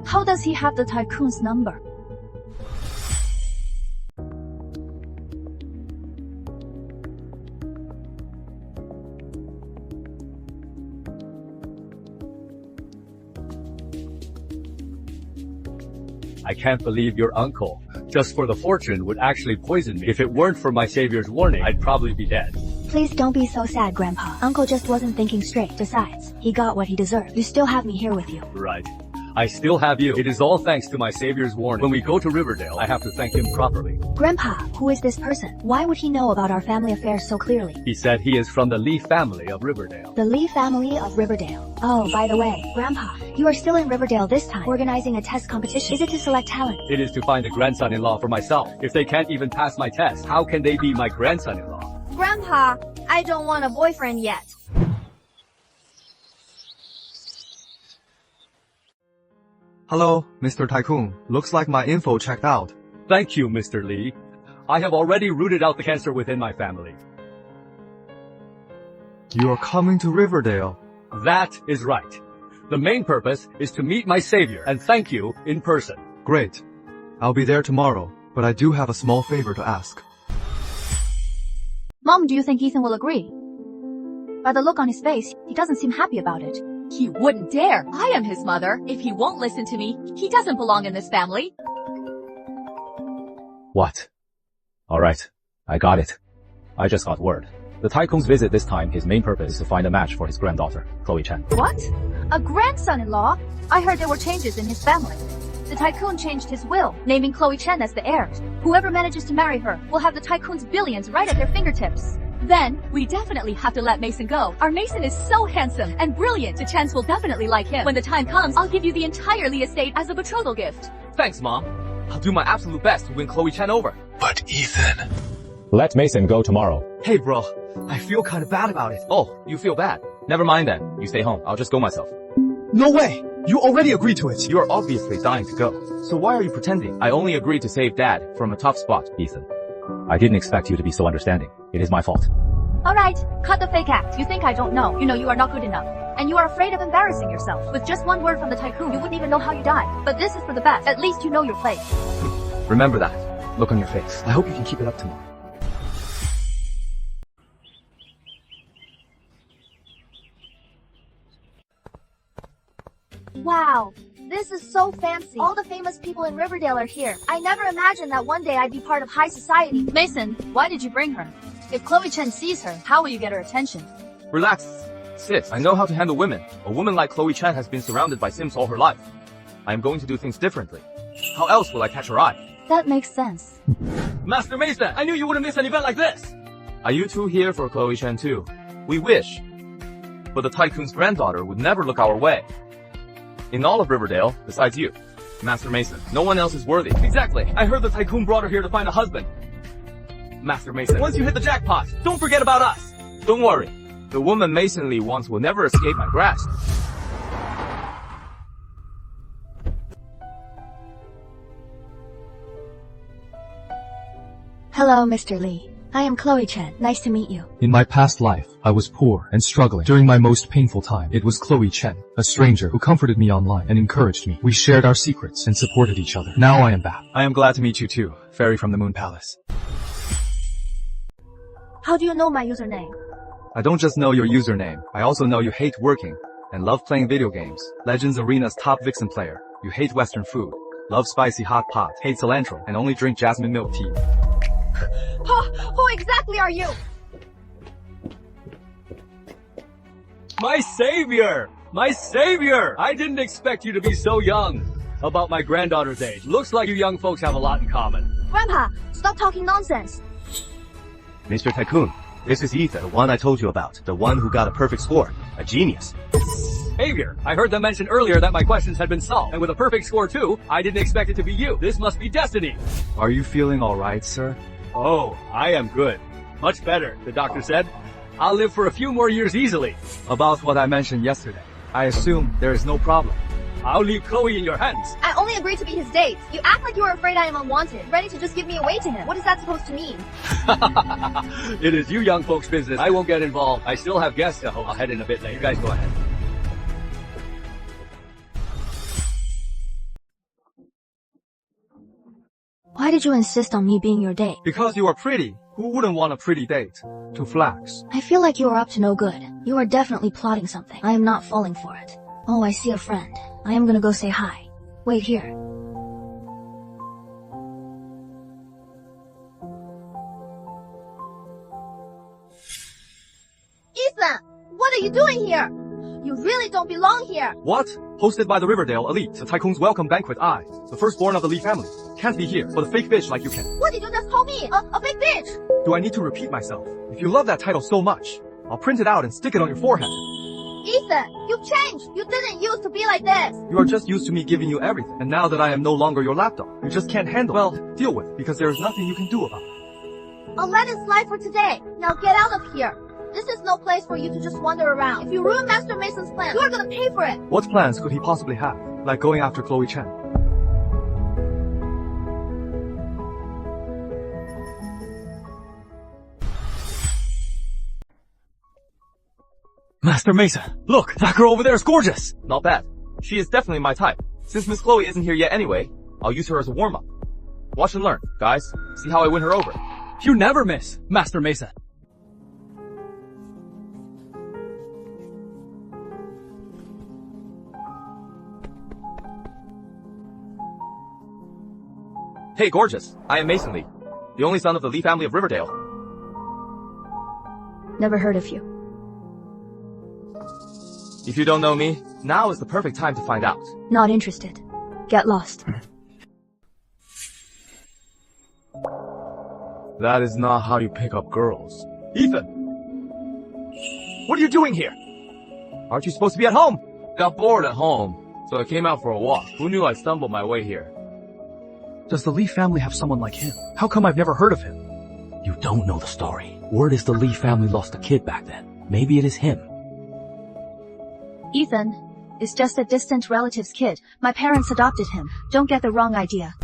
How does he have the tycoon's number? I can't believe your uncle, just for the fortune, would actually poison me. If it weren't for my savior's warning, I'd probably be dead. Please don't be so sad, Grandpa. Uncle just wasn't thinking straight. Besides, he got what he deserved. You still have me here with you. Right. I still have you. It is all thanks to my savior's warning. When we go to Riverdale, I have to thank him properly. Grandpa, who is this person? Why would he know about our family affairs so clearly? He said he is from the Lee family of Riverdale. The Lee family of Riverdale. Oh, by the way, Grandpa, you are still in Riverdale this time, organizing a test competition. Is it to select talent? It is to find a grandson-in-law for myself. If they can't even pass my test, how can they be my grandson-in-law? Grandpa, I don't want a boyfriend yet. Hello, Mr. Tycoon. Looks like my info checked out. Thank you, Mr. Lee. I have already rooted out the cancer within my family. You are coming to Riverdale. That is right. The main purpose is to meet my savior and thank you in person. Great. I'll be there tomorrow, but I do have a small favor to ask. Mom, do you think Ethan will agree? By the look on his face, he doesn't seem happy about it. He wouldn't dare. I am his mother. If he won't listen to me, he doesn't belong in this family. What? Alright, I got it. I just got word. The Tycoon's visit this time, his main purpose is to find a match for his granddaughter, Chloe Chen. What? A grandson-in-law? I heard there were changes in his family. The Tycoon changed his will, naming Chloe Chen as the heir. Whoever manages to marry her will have the Tycoon's billions right at their fingertips. Then, we definitely have to let Mason go. Our Mason is so handsome and brilliant. The Chens will definitely like him. When the time comes, I'll give you the entire Lee estate as a betrothal gift. Thanks, Mom. I'll do my absolute best to win Chloe Chen over. But Ethan... Let Mason go tomorrow. Hey, bro. I feel kind of bad about it. Oh, you feel bad? Never mind then. You stay home. I'll just go myself. No way! You already agreed to it! You are obviously dying to go. So why are you pretending? I only agreed to save Dad from a tough spot. Ethan, I didn't expect you to be so understanding. It is my fault. Alright, cut the fake act. You think I don't know. You know you are not good enough. And you are afraid of embarrassing yourself. With just one word from the Tycoon, you wouldn't even know how you died. But this is for the best. At least you know your place. Remember that. Look on your face. I hope you can keep it up tomorrow. Wow, this is so fancy. All the famous people in Riverdale are here. I never imagined that one day I'd be part of high society. Mason, why did you bring her? If Chloe Chen sees her, how will you get her attention? Relax, sis. I know how to handle women. A woman like Chloe Chen has been surrounded by Sims all her life. I am going to do things differently. How else will I catch her eye? That makes sense. Master Mason, I knew you wouldn't miss an event like this! Are you two here for Chloe Chen too? We wish. But the Tycoon's granddaughter would never look our way. In all of Riverdale, besides you, Master Mason, no one else is worthy. Exactly. I heard the Tycoon brought her here to find a husband. Master Mason, once you hit the jackpot, don't forget about us. Don't worry. The woman Mason Lee wants will never escape my grasp. Hello, Mr. Lee. I am Chloe Chen. Nice to meet you. In my past life, I was poor and struggling. During my most painful time, it was Chloe Chen, a stranger who comforted me online and encouraged me. We shared our secrets and supported each other. Now I am back. I am glad to meet you too, Fairy from the Moon Palace. How do you know my username? I don't just know your username, I also know you hate working and love playing video games. Legends Arena's top Vixen player. You hate Western food, love spicy hot pot, hate cilantro, and only drink jasmine milk tea. Who exactly are you? My savior! My savior! I didn't expect you to be so young. About my granddaughter's age. Looks like you young folks have a lot in common. Grandpa, stop talking nonsense. Mr. Tycoon, this is Ethan, the one I told you about. The one who got a perfect score. A genius. Savior, I heard them mention earlier that my questions had been solved. And with a perfect score too, I didn't expect it to be you. This must be destiny. Are you feeling alright, sir? Oh, I am good. Much better, the doctor said. I'll live for a few more years easily. About what I mentioned yesterday. I assume there is no problem. I'll leave Chloe in your hands. I only agreed to be his date. You act like you are afraid I am unwanted, ready to just give me away to him. What is that supposed to mean? It is you young folks' business. I won't get involved. I still have guests to hold. I'll head in a bit later. You guys go ahead. Why did you insist on me being your date? Because you are pretty. Who wouldn't want a pretty date? To flax. I feel like you are up to no good. You are definitely plotting something. I am not falling for it. Oh, I see a friend. I am gonna go say hi. Wait here. Ethan, what are you doing here? You really don't belong here. What? Hosted by the Riverdale Elite, the Tycoon's welcome banquet. I, the firstborn of the Lee family, can't be here for the fake bitch like you can. What did you just call me? A big bitch? Do I need to repeat myself? If you love that title so much, I'll print it out and stick it on your forehead. Ethan, you've changed. You didn't used to be like this. You are just used to me giving you everything, and now that I am no longer your lapdog, you just can't handle it. Well, deal with it, because there is nothing you can do about it. I'll let it slide for today. Now get out of here. This is no place for you to just wander around. If you ruin Master Mason's plan, you are gonna pay for it. What plans could he possibly have? Like going after Chloe Chen. Master Mason, look, that girl over there is gorgeous. Not bad. She is definitely my type. Since Miss Chloe isn't here yet anyway, I'll use her as a warm-up. Watch and learn, guys. See how I win her over. You never miss, Master Mason. Hey, gorgeous. I am Mason Lee, the only son of the Lee family of Riverdale. Never heard of you. If you don't know me, now is the perfect time to find out. Not interested. Get lost. That is not how you pick up girls. Ethan! What are you doing here? Aren't you supposed to be at home? Got bored at home, so I came out for a walk. Who knew I'd stumble my way here? Does the Lee family have someone like him? How come I've never heard of him? You don't know the story. Word is the Lee family lost a kid back then. Maybe it is him. Ethan is just a distant relative's kid. My parents adopted him. Don't get the wrong idea.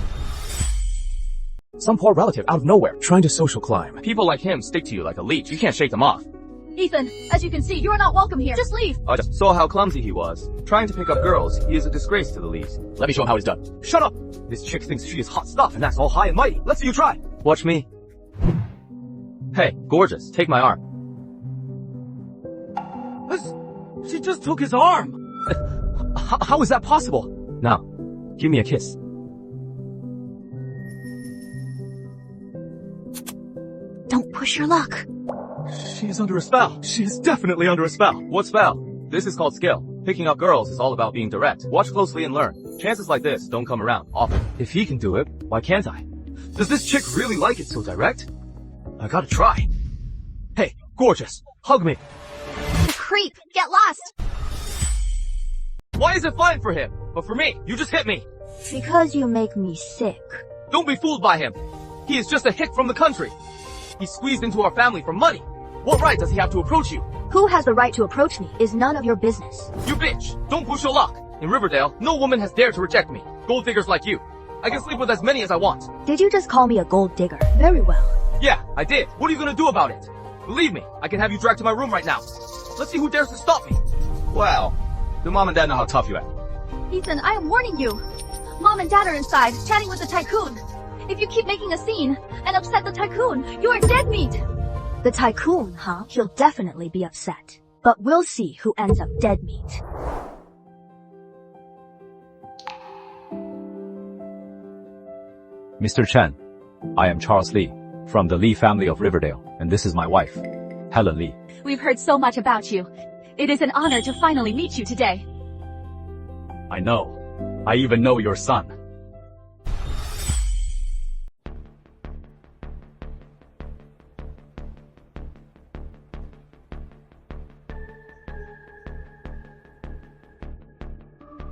Some poor relative out of nowhere, trying to social climb. People like him stick to you like a leech. You can't shake them off. Ethan, as you can see, you are not welcome here. Just leave. I just saw how clumsy he was. Trying to pick up girls, he is a disgrace to the Lees. Let me show him how it's done. Shut up! This chick thinks she is hot stuff and that's all high and mighty. Let's see you try. Watch me. Hey, gorgeous, take my arm. She just took his arm! How is that possible? Now, give me a kiss. Don't push your luck. She is under a spell. She is definitely under a spell. What spell? This is called skill. Picking up girls is all about being direct. Watch closely and learn. Chances like this don't come around often. If he can do it, why can't I? Does this chick really like it so direct? I gotta try. Hey, gorgeous, hug me. You creep! Get lost! Why is it fine for him? But for me, you just hit me. Because you make me sick. Don't be fooled by him. He is just a hick from the country. He squeezed into our family for money. What right does he have to approach you? Who has the right to approach me is none of your business. You bitch! Don't push your luck. In Riverdale, no woman has dared to reject me. Gold diggers like you. I can sleep with as many as I want. Did you just call me a gold digger? Very well. Yeah, I did. What are you gonna do about it? Believe me, I can have you dragged to my room right now. Let's see who dares to stop me. Wow. Do mom and dad know how tough you are? Ethan, I am warning you. Mom and Dad are inside, chatting with the tycoon. If you keep making a scene and upset the tycoon, you are dead meat. The tycoon, huh? He'll definitely be upset. But we'll see who ends up dead meat. Mr. Chen, I am Charles Lee, from the Lee family of Riverdale, and this is my wife, Helen Lee. We've heard so much about you. It is an honor to finally meet you today. I know. I even know your son.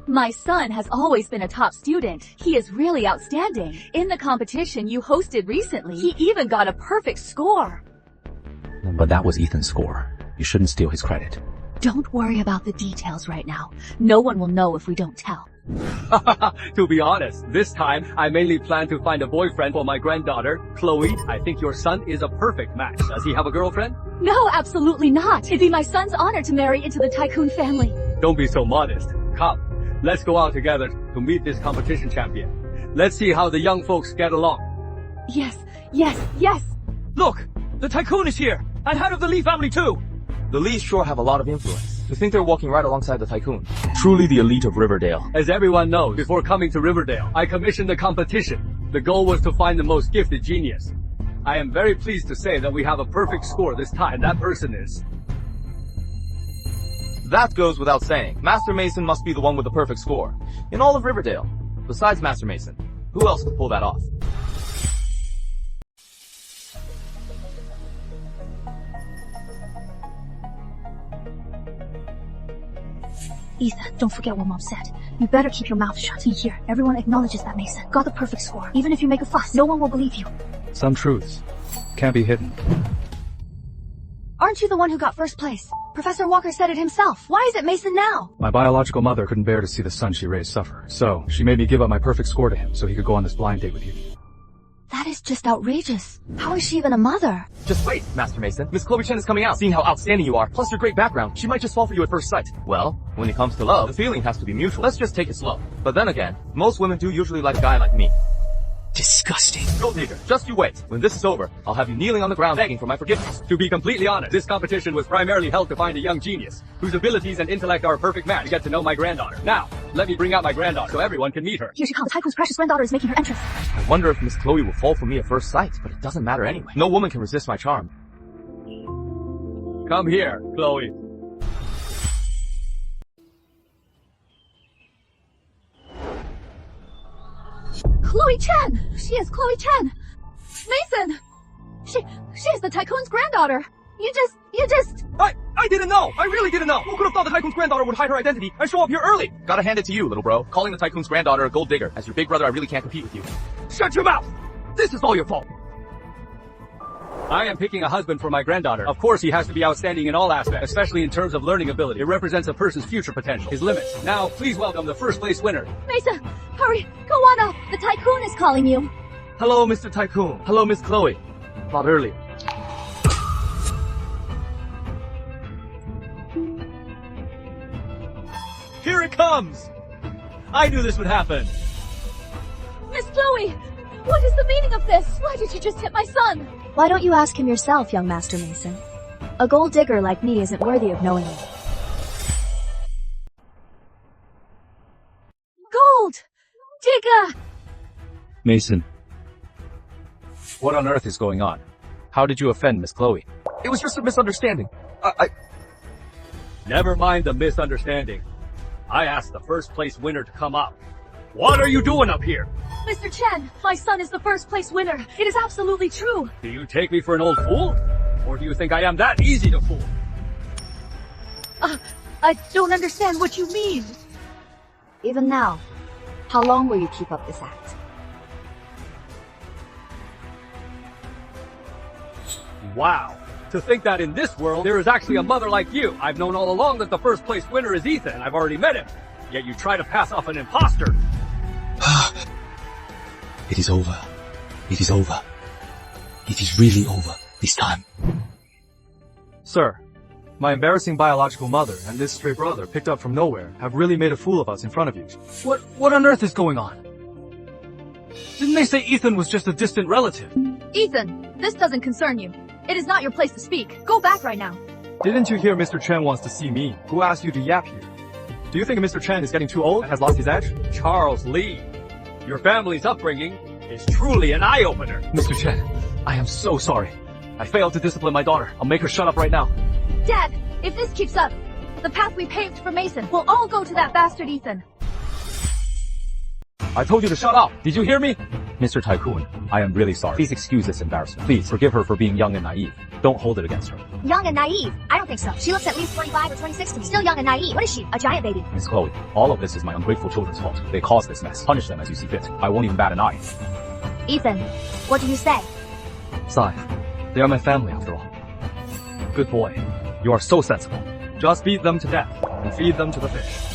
My son has always been a top student. He is really outstanding. In the competition you hosted recently, he even got a perfect score. But that was Ethan's score. You shouldn't steal his credit. Don't worry about the details right now. No one will know if we don't tell. To be honest, this time I mainly plan to find a boyfriend for my granddaughter, Chloe. I think your son is a perfect match. Does he have a girlfriend? No, absolutely not. It'd be my son's honor to marry into the tycoon family. Don't be so modest. Come, let's go out together to meet this competition champion. Let's see how the young folks get along. Yes, yes, yes. Look, the tycoon is here, and head of the Lee family too. The Lees sure have a lot of influence. To think they're walking right alongside the tycoon. Truly the elite of Riverdale. As everyone knows, before coming to Riverdale, I commissioned the competition. The goal was to find the most gifted genius. I am very pleased to say that we have a perfect score this time. That person is... That goes without saying. Master Mason must be the one with the perfect score. In all of Riverdale. Besides Master Mason. Who else could pull that off? Ethan, don't forget what Mom said. You better keep your mouth shut. See here, everyone acknowledges that Mason got the perfect score. Even if you make a fuss, no one will believe you. Some truths can't be hidden. Aren't you the one who got first place? Professor Walker said it himself. Why is it Mason now? My biological mother couldn't bear to see the son she raised suffer, so she made me give up my perfect score to him so he could go on this blind date with you. That is just outrageous. How is she even a mother? Just wait, Master Mason. Miss Chloe Chen is coming out. Seeing how outstanding you are, plus your great background, she might just fall for you at first sight. Well, when it comes to love, the feeling has to be mutual. Let's just take it slow. But then again, most women do usually like a guy like me. Disgusting. Gold digger, just you wait. When this is over, I'll have you kneeling on the ground begging for my forgiveness. To be completely honest, this competition was primarily held to find a young genius, whose abilities and intellect are a perfect match to get to know my granddaughter. Now, let me bring out my granddaughter so everyone can meet her. Here she comes. The tycoon's precious granddaughter is making her entrance. I wonder if Miss Chloe will fall for me at first sight, but it doesn't matter anyway. No woman can resist my charm. Come here, Chloe. Chloe Chen! She is Chloe Chen! Mason! She is the tycoon's granddaughter. You just... I didn't know! I really didn't know! Who could have thought the tycoon's granddaughter would hide her identity and show up here early? Gotta hand it to you, little bro. Calling the tycoon's granddaughter a gold digger. As your big brother, I really can't compete with you. Shut your mouth! This is all your fault! I am picking a husband for my granddaughter. Of course he has to be outstanding in all aspects, especially in terms of learning ability. It represents a person's future potential, his limits. Now, please welcome the first place winner. Mason, hurry, go on up. The tycoon is calling you. Hello, Mr. Tycoon. Hello, Miss Chloe. Not early. Here it comes! I knew this would happen. Miss Chloe, what is the meaning of this? Why did you just hit my son? Why don't you ask him yourself, young Master Mason? A gold digger like me isn't worthy of knowing you. Gold! Digger! Mason. What on earth is going on? How did you offend Miss Chloe? It was just a misunderstanding. Never mind the misunderstanding. I asked the first place winner to come up. What are you doing up here? Mr. Chen, my son is the first place winner. It is absolutely true. Do you take me for an old fool? Or do you think I am that easy to fool? I don't understand what you mean. Even now, how long will you keep up this act? Wow. To think that in this world, there is actually a mother like you. I've known all along that the first place winner is Ethan. I've already met him. Yet you try to pass off an imposter. It is over. It is over. It is really over this time. Sir, my embarrassing biological mother and this stray brother picked up from nowhere have really made a fool of us in front of you. What on earth is going on? Didn't they say Ethan was just a distant relative? Ethan, this doesn't concern you. It is not your place to speak. Go back right now. Didn't you hear Mr. Chen wants to see me? Who asked you to yap here? Do you think Mr. Chen is getting too old and has lost his edge? Charles Lee, your family's upbringing is truly an eye-opener. Mr. Chen, I am so sorry. I failed to discipline my daughter. I'll make her shut up right now. Dad, if this keeps up, the path we paved for Mason will all go to that bastard Ethan. I told you to shut up. Did you hear me? Mr. Tycoon, I am really sorry. Please excuse this embarrassment. Please forgive her for being young and naive. Don't hold it against her. Young and naive? I don't think so. She looks at least 25 or 26 to me. Still young and naive. What is she? A giant baby? Miss Chloe, all of this is my ungrateful children's fault. They caused this mess. Punish them as you see fit. I won't even bat an eye. Ethan, what do you say? Sai, they are my family after all. Good boy. You are so sensible. Just beat them to death and feed them to the fish.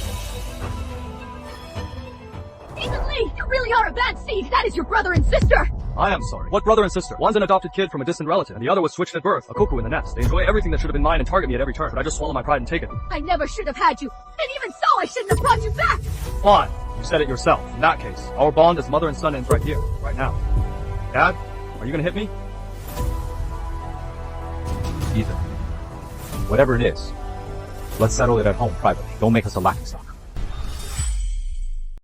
Ethan Lee, you really are a bad seed. That is your brother and sister. I am sorry. What brother and sister? One's an adopted kid from a distant relative, and the other was switched at birth, a cuckoo in the nest. They enjoy everything that should have been mine and target me at every turn, but I just swallow my pride and take it. I never should have had you. And even so, I shouldn't have brought you back. Fine. You said it yourself. In that case, our bond as mother and son ends right here, right now. Dad, are you gonna hit me? Ethan, whatever it is, let's settle it at home privately. Don't make us a laughingstock.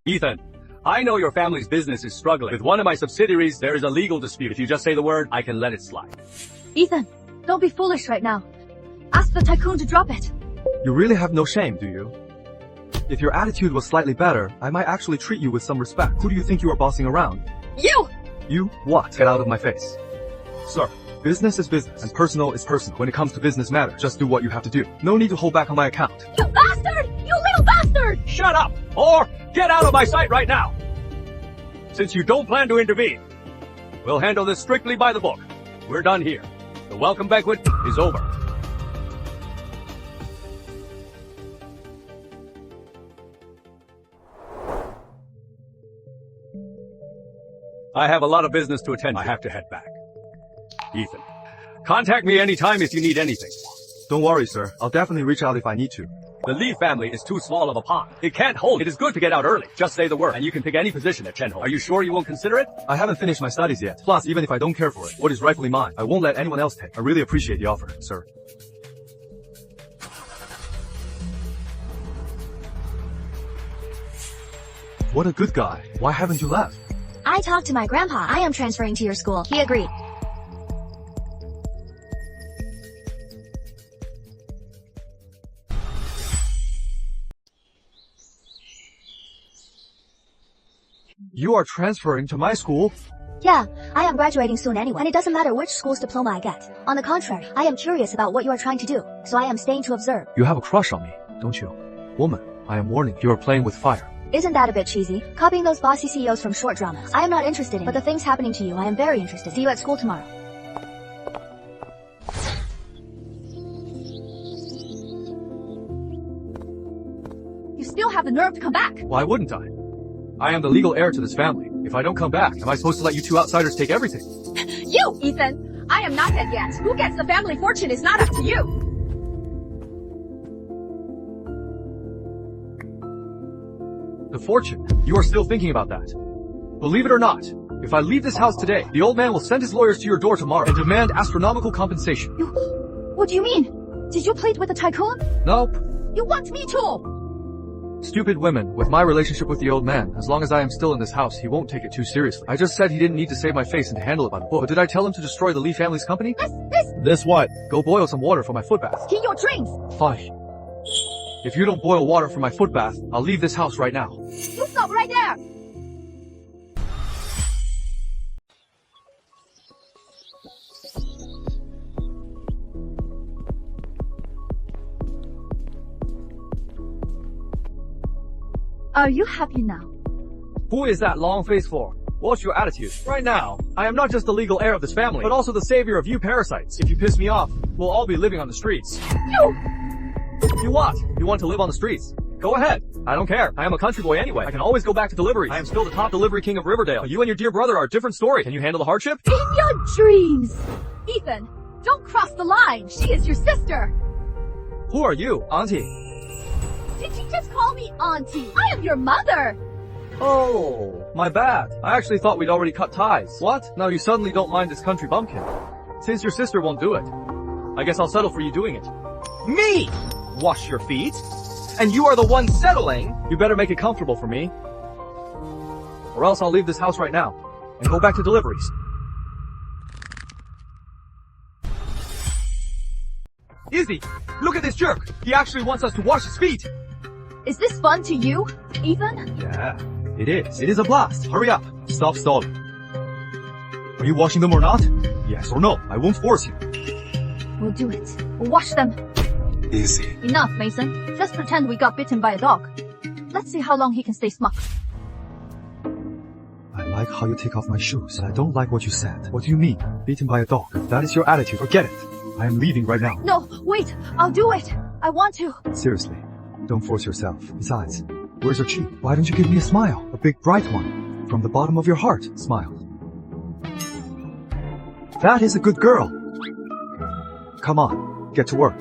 Ethan, I know your family's business is struggling. With one of my subsidiaries, there is a legal dispute. If you just say the word, I can let it slide. Ethan, don't be foolish right now. Ask the tycoon to drop it. You really have no shame, do you? If your attitude was slightly better, I might actually treat you with some respect. Who do you think you are bossing around? You! You? What? Get out of my face. Sir, business is business, and personal is personal. When it comes to business matters, just do what you have to do. No need to hold back on my account. You bastard! You little bastard! Shut up! Or get out of my sight right now! Since you don't plan to intervene, we'll handle this strictly by the book. We're done here. The welcome banquet is over. I have a lot of business to attend to. I have to head back. Ethan, contact me anytime if you need anything. Don't worry, sir. I'll definitely reach out if I need to. The Lee family is too small of a pond. It can't hold. It is good to get out early. Just say the word, and you can pick any position at Chenho. Are you sure you won't consider it? I haven't finished my studies yet. Plus, even if I don't care for it, what is rightfully mine, I won't let anyone else take. I really appreciate the offer, sir. What a good guy. Why haven't you left? I talked to my grandpa. I am transferring to your school. He agreed. You are transferring to my school? Yeah, I am graduating soon anyway, and it doesn't matter which school's diploma I get. On the contrary, I am curious about what you are trying to do, so I am staying to observe. You have a crush on me, don't you? Woman, I am warning you are playing with fire. Isn't that a bit cheesy? Copying those bossy CEOs from short dramas. I am not interested in, but the things happening to you, I am very interested. See you at school tomorrow. You still have the nerve to come back. Why wouldn't I? I am the legal heir to this family. If I don't come back, am I supposed to let you two outsiders take everything? You, Ethan! I am not dead yet. Who gets the family fortune is not up to you. The fortune. You are still thinking about that. Believe it or not, if I leave this house today, the old man will send his lawyers to your door tomorrow and demand astronomical compensation. What do you mean? Did you plead with the tycoon? Nope. You want me to? Stupid women. With my relationship with the old man, as long as I am still in this house, he won't take it too seriously. I just said he didn't need to save my face and to handle it by the book. But did I tell him to destroy the Lee family's company? This what? Go boil some water for my foot bath. In your dreams. Fine. If you don't boil water for my foot bath, I'll leave this house right now. You stop right there. Are you happy now? Who is that long face for? What's your attitude? Right now, I am not just the legal heir of this family, but also the savior of you parasites. If you piss me off, we'll all be living on the streets. You what? You want to live on the streets? Go ahead. I don't care. I am a country boy anyway. I can always go back to delivery. I am still the top delivery king of Riverdale. But you and your dear brother are a different story. Can you handle the hardship? In your dreams! Ethan, don't cross the line. She is your sister. Who are you, Auntie? Did you just call me auntie? I am your mother. Oh, my bad. I actually thought we'd already cut ties. What? Now you suddenly don't mind this country bumpkin. Since your sister won't do it, I guess I'll settle for you doing it. Me! Wash your feet? And you are the one settling? You better make it comfortable for me, or else I'll leave this house right now and go back to deliveries. Izzy, look at this jerk. He actually wants us to wash his feet. Is this fun to you, Ethan? Yeah, it is. It is a blast. Hurry up. Stop stalling. Are you washing them or not? Yes or no. I won't force you. We'll do it. We'll wash them. Easy. Enough, Mason. Just pretend we got bitten by a dog. Let's see how long he can stay smug. I like how you take off my shoes, but I don't like what you said. What do you mean? Beaten by a dog? If that is your attitude, forget it. I am leaving right now. No, wait. I'll do it. I want to. Seriously, don't force yourself. Besides, where's your cheek? Why don't you give me a smile? A big bright one. From the bottom of your heart, smile. That is a good girl. Come on, get to work.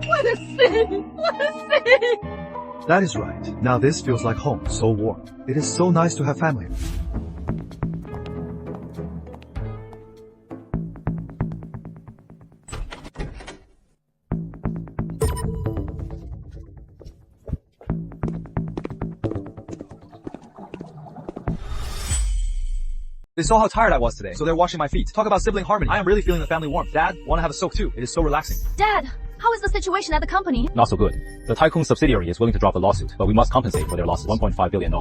What a sin! What a sin! That is right. Now this feels like home, so warm. It is so nice to have family. They saw how tired I was today, so they're washing my feet. Talk about sibling harmony. I am really feeling the family warmth. Dad, wanna have a soak too? It is so relaxing. Dad, how is the situation at the company? Not so good. The tycoon subsidiary is willing to drop the lawsuit, but we must compensate for their losses. $1.5 billion.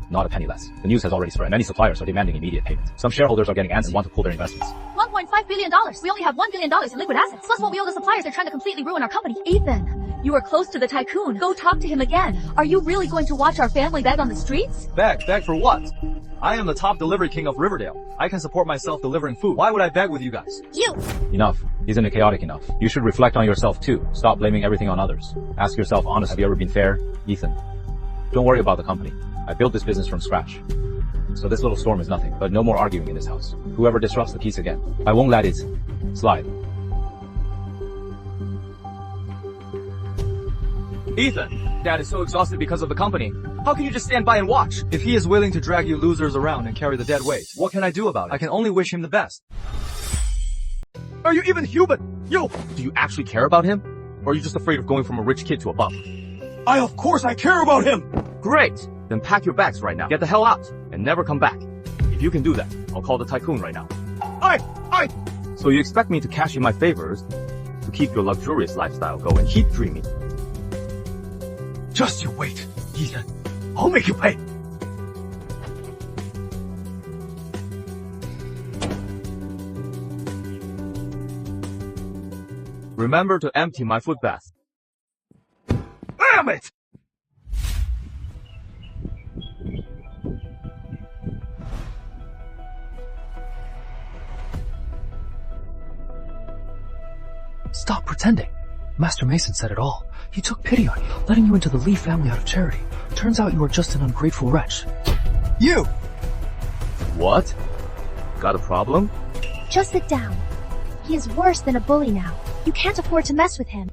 Not a penny less. The news has already spread. Many suppliers are demanding immediate payment. Some shareholders are getting antsy and want to pull their investments. $1.5 billion. We only have $1 billion in liquid assets. Plus what we owe the suppliers, they're trying to completely ruin our company. Ethan, you are close to the tycoon. Go talk to him again. Are you really going to watch our family beg on the streets? Beg? Beg for what? I am the top delivery king of Riverdale. I can support myself delivering food. Why would I beg with you guys? You! Enough. Isn't it chaotic enough? You should reflect on yourself too. Stop blaming everything on others. Ask yourself honestly, have you ever been fair? Ethan, Don't worry about the company. I built this business from scratch. So this little storm is nothing, but no more arguing in this house. Whoever disrupts the peace again, I won't let it slide. Ethan, Dad is so exhausted because of the company. How can you just stand by and watch? If he is willing to drag you losers around and carry the dead weight, what can I do about it? I can only wish him the best. Are you even human? Yo! Do you actually care about him? Or are you just afraid of going from a rich kid to a bum? Of course I care about him! Great! Then pack your bags right now. Get the hell out and never come back. If you can do that, I'll call the tycoon right now. So you expect me to cash in my favors to keep your luxurious lifestyle going? Keep dreaming. Just you wait, Ethan. I'll make you pay. Remember to empty my foot bath. Damn it! Stop pretending. Master Mason said it all. He took pity on you, letting you into the Lee family out of charity. Turns out you were just an ungrateful wretch. You! What? Got a problem? Just sit down. He is worse than a bully now. You can't afford to mess with him.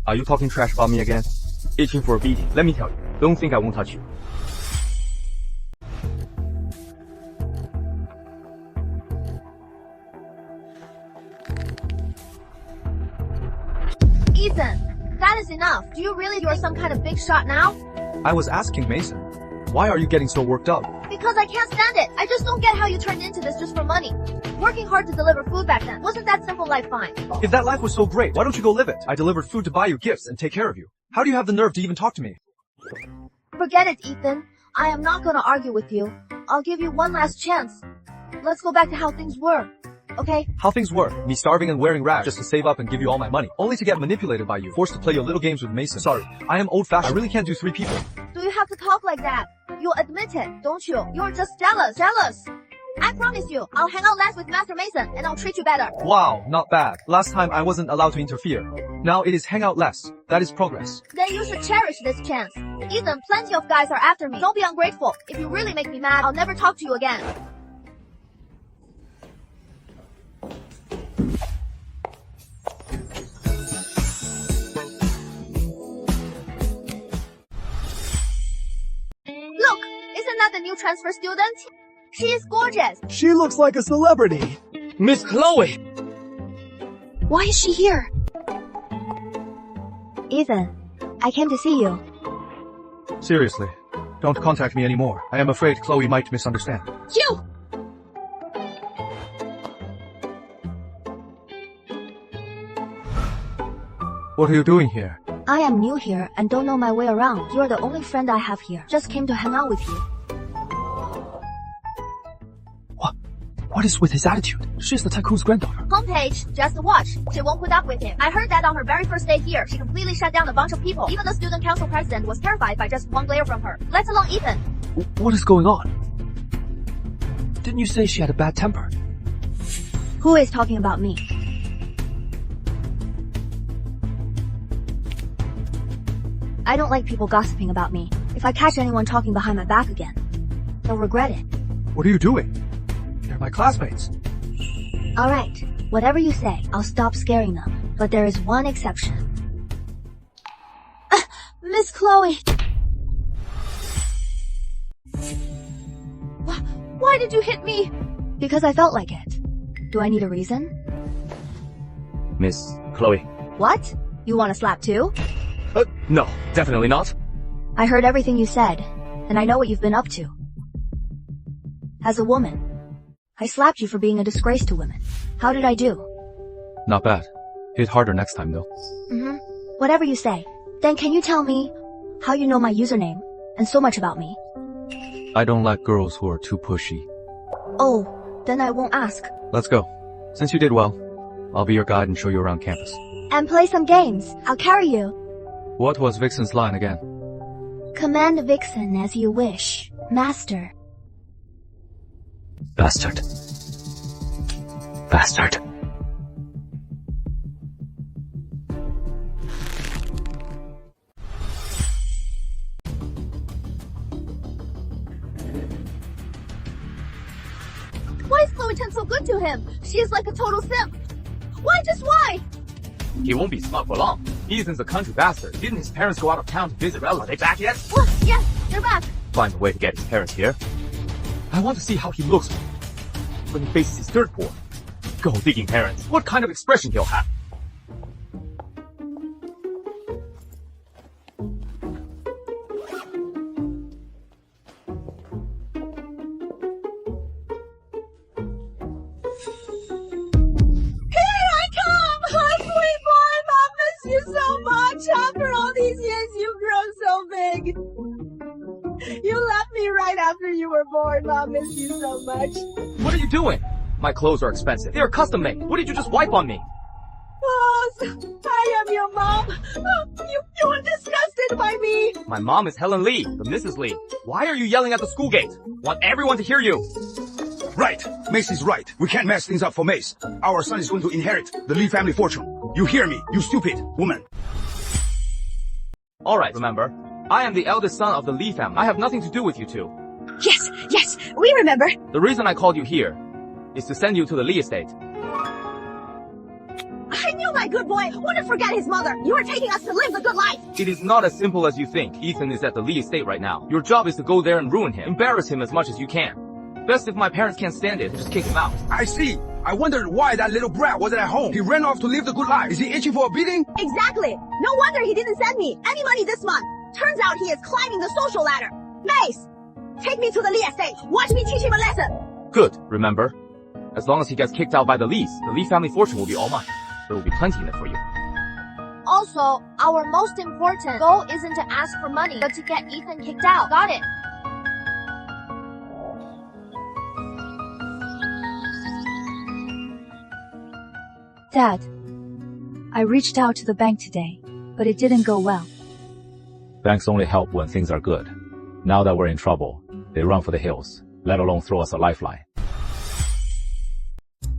Are you talking trash about me again? Itching for a beating. Let me tell you, don't think I won't touch you. Ethan, that is enough. Do you really you're some kind of big shot now? I was asking Mason, why are you getting so worked up? Because I can't stand it. I just don't get how you turned into this just for money. Working hard to deliver food back then. Wasn't that simple life fine? If that life was so great, why don't you go live it? I delivered food to buy you gifts and take care of you. How do you have the nerve to even talk to me? Forget it, Ethan. I am not gonna argue with you. I'll give you one last chance. Let's go back to how things were. Okay? How things were, me starving and wearing rags just to save up and give you all my money, only to get manipulated by you, forced to play your little games with Mason. Sorry, I am old-fashioned. I really can't do 3 people. Do you have to talk like that? You'll admit it, don't you? You're just jealous. I promise you, I'll hang out less with Master Mason and I'll treat you better. Wow, not bad. Last time I wasn't allowed to interfere. Now it is hang out less. That is progress. Then you should cherish this chance. Ethan, plenty of guys are after me. Don't be ungrateful. If you really make me mad, I'll never talk to you again. Look, isn't that the new transfer student? She is gorgeous. She looks like a celebrity. Miss Chloe! Why is she here? Ethan, I came to see you. Seriously, don't contact me anymore. I am afraid Chloe might misunderstand. You! What are you doing here? I am new here and don't know my way around. You're the only friend I have here. Just came to hang out with you. What is with his attitude? She's the tycoon's granddaughter. Homepage, just watch. She won't put up with him. I heard that on her very first day here, she completely shut down a bunch of people. Even the student council president was terrified by just one glare from her. Let alone Ethan. What is going on? Didn't you say she had a bad temper? Who is talking about me? I don't like people gossiping about me. If I catch anyone talking behind my back again, they'll regret it. What are you doing? They're my classmates. Alright, whatever you say, I'll stop scaring them. But there is one exception. Miss Chloe! Why did you hit me? Because I felt like it. Do I need a reason? Miss Chloe. What? You want to slap too? No, definitely not. I heard everything you said, and I know what you've been up to. As a woman, I slapped you for being a disgrace to women. How did I do? Not bad. Hit harder next time though. Whatever you say. Then can you tell me how you know my username and so much about me? I don't like girls who are too pushy. Oh, then I won't ask. Let's go. Since you did well, I'll be your guide and show you around campus. And play some games. I'll carry you. What was Vixen's line again? Command Vixen as you wish, Master. Bastard. Bastard. good to him. She is like a total simp. Why, just why? He won't be smug for long. Ethan's a country bastard. Didn't his parents go out of town to visit relatives? Are they back yet? Oh, yes, they're back. Find a way to get his parents here. I want to see how he looks when he faces his dirt poor. Gold-digging parents. What kind of expression he'll have? After all these years, you've grown so big. You left me right after you were born. Mom miss you so much. What are you doing? My clothes are expensive. They are custom made. What did you just wipe on me? Oh, I am your mom. You were disgusted by me. My mom is Helen Lee, the Mrs. Lee. Why are you yelling at the school gate? Want everyone to hear you. Right. Mace is right. We can't mess things up for Mace. Our son is going to inherit the Lee family fortune. You hear me, you stupid woman. Alright, remember, I am the eldest son of the Lee family. I have nothing to do with you two. Yes, we remember. The reason I called you here is to send you to the Lee estate. I knew my good boy wouldn't forget his mother. You are taking us to live the good life. It is not as simple as you think. Ethan is at the Lee estate right now. Your job is to go there and ruin him. Embarrass him as much as you can. Best if my parents can't stand it, just kick him out. I see. I wondered why that little brat wasn't at home. He ran off to live the good life. Is he itching for a beating? Exactly. No wonder he didn't send me any money this month. Turns out he is climbing the social ladder. Mace, take me to the Lee estate. Watch me teach him a lesson. Good, remember? As long as he gets kicked out by the Lees, the Lee family fortune will be all mine. There will be plenty in it for you. Also, our most important goal isn't to ask for money, but to get Ethan kicked out. Got it? Dad, I reached out to the bank today, but it didn't go well. Banks only help when things are good. Now that we're in trouble, they run for the hills, let alone throw us a lifeline.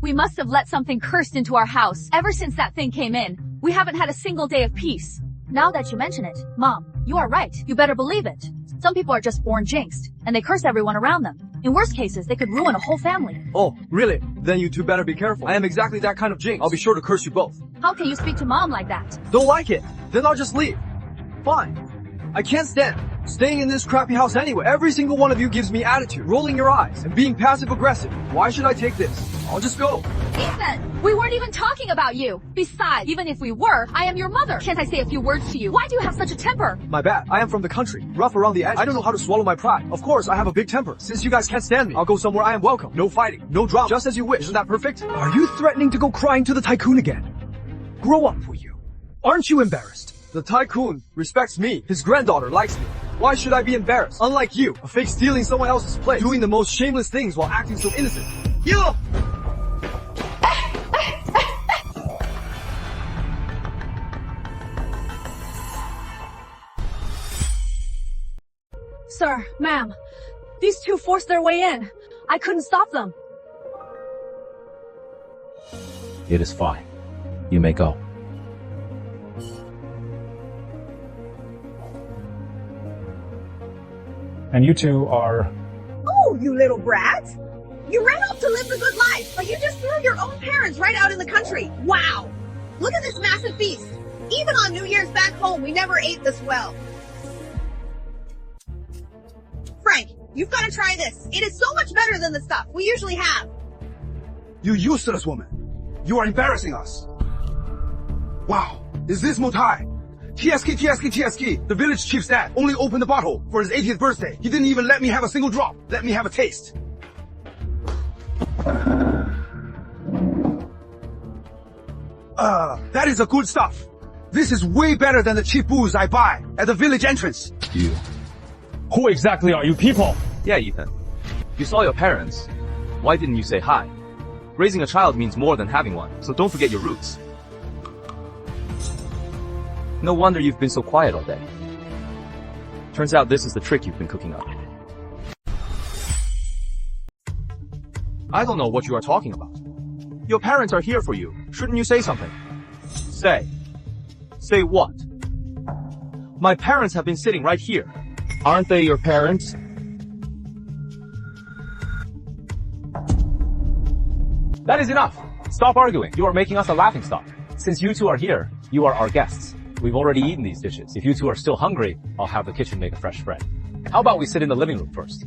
We must have let something cursed into our house. Ever since that thing came in, we haven't had a single day of peace. Now that you mention it, Mom, you are right. You better believe it. Some people are just born jinxed, and they curse everyone around them. In worst cases, they could ruin a whole family. Oh, really? Then you two better be careful. I am exactly that kind of jinx. I'll be sure to curse you both. How can you speak to Mom like that? Don't like it? Then I'll just leave. Fine. I can't stand staying in this crappy house anyway. Every single one of you gives me attitude, rolling your eyes, and being passive-aggressive. Why should I take this? I'll just go. Ethan, we weren't even talking about you. Besides, even if we were, I am your mother. Can't I say a few words to you? Why do you have such a temper? My bad. I am from the country. Rough around the edge. I don't know how to swallow my pride. Of course, I have a big temper. Since you guys can't stand me, I'll go somewhere I am welcome. No fighting. No drama. Just as you wish. Isn't that perfect? Are you threatening to go crying to the tycoon again? Grow up, will you? Aren't you embarrassed? The tycoon respects me. His granddaughter likes me. Why should I be embarrassed? Unlike you, a fake stealing someone else's place, doing the most shameless things while acting so innocent. You! Sir, ma'am, these two forced their way in. I couldn't stop them. It is fine. You may go. And you two are... Oh, you little brat. You ran off to live the good life, but you just threw your own parents right out in the country. Wow. Look at this massive feast. Even on New Year's back home, we never ate this well. Frank, you've got to try this. It is so much better than the stuff we usually have. You useless woman. You are embarrassing us. Wow. Is this Motai? TSK. The village chief's dad only opened the bottle for his 80th birthday. He didn't even let me have a single drop. Let me have a taste. That is a good stuff. This is way better than the cheap booze I buy at the village entrance. You. Who exactly are you people? Yeah, Ethan. You saw your parents. Why didn't you say hi? Raising a child means more than having one, so don't forget your roots. No wonder you've been so quiet all day. Turns out this is the trick you've been cooking up. I don't know what you are talking about. Your parents are here for you. Shouldn't you say something? Say. Say what? My parents have been sitting right here. Aren't they your parents? That is enough. Stop arguing. You are making us a laughingstock. Since you two are here, you are our guests. We've already eaten these dishes. If you two are still hungry, I'll have the kitchen make a fresh spread. How about we sit in the living room first?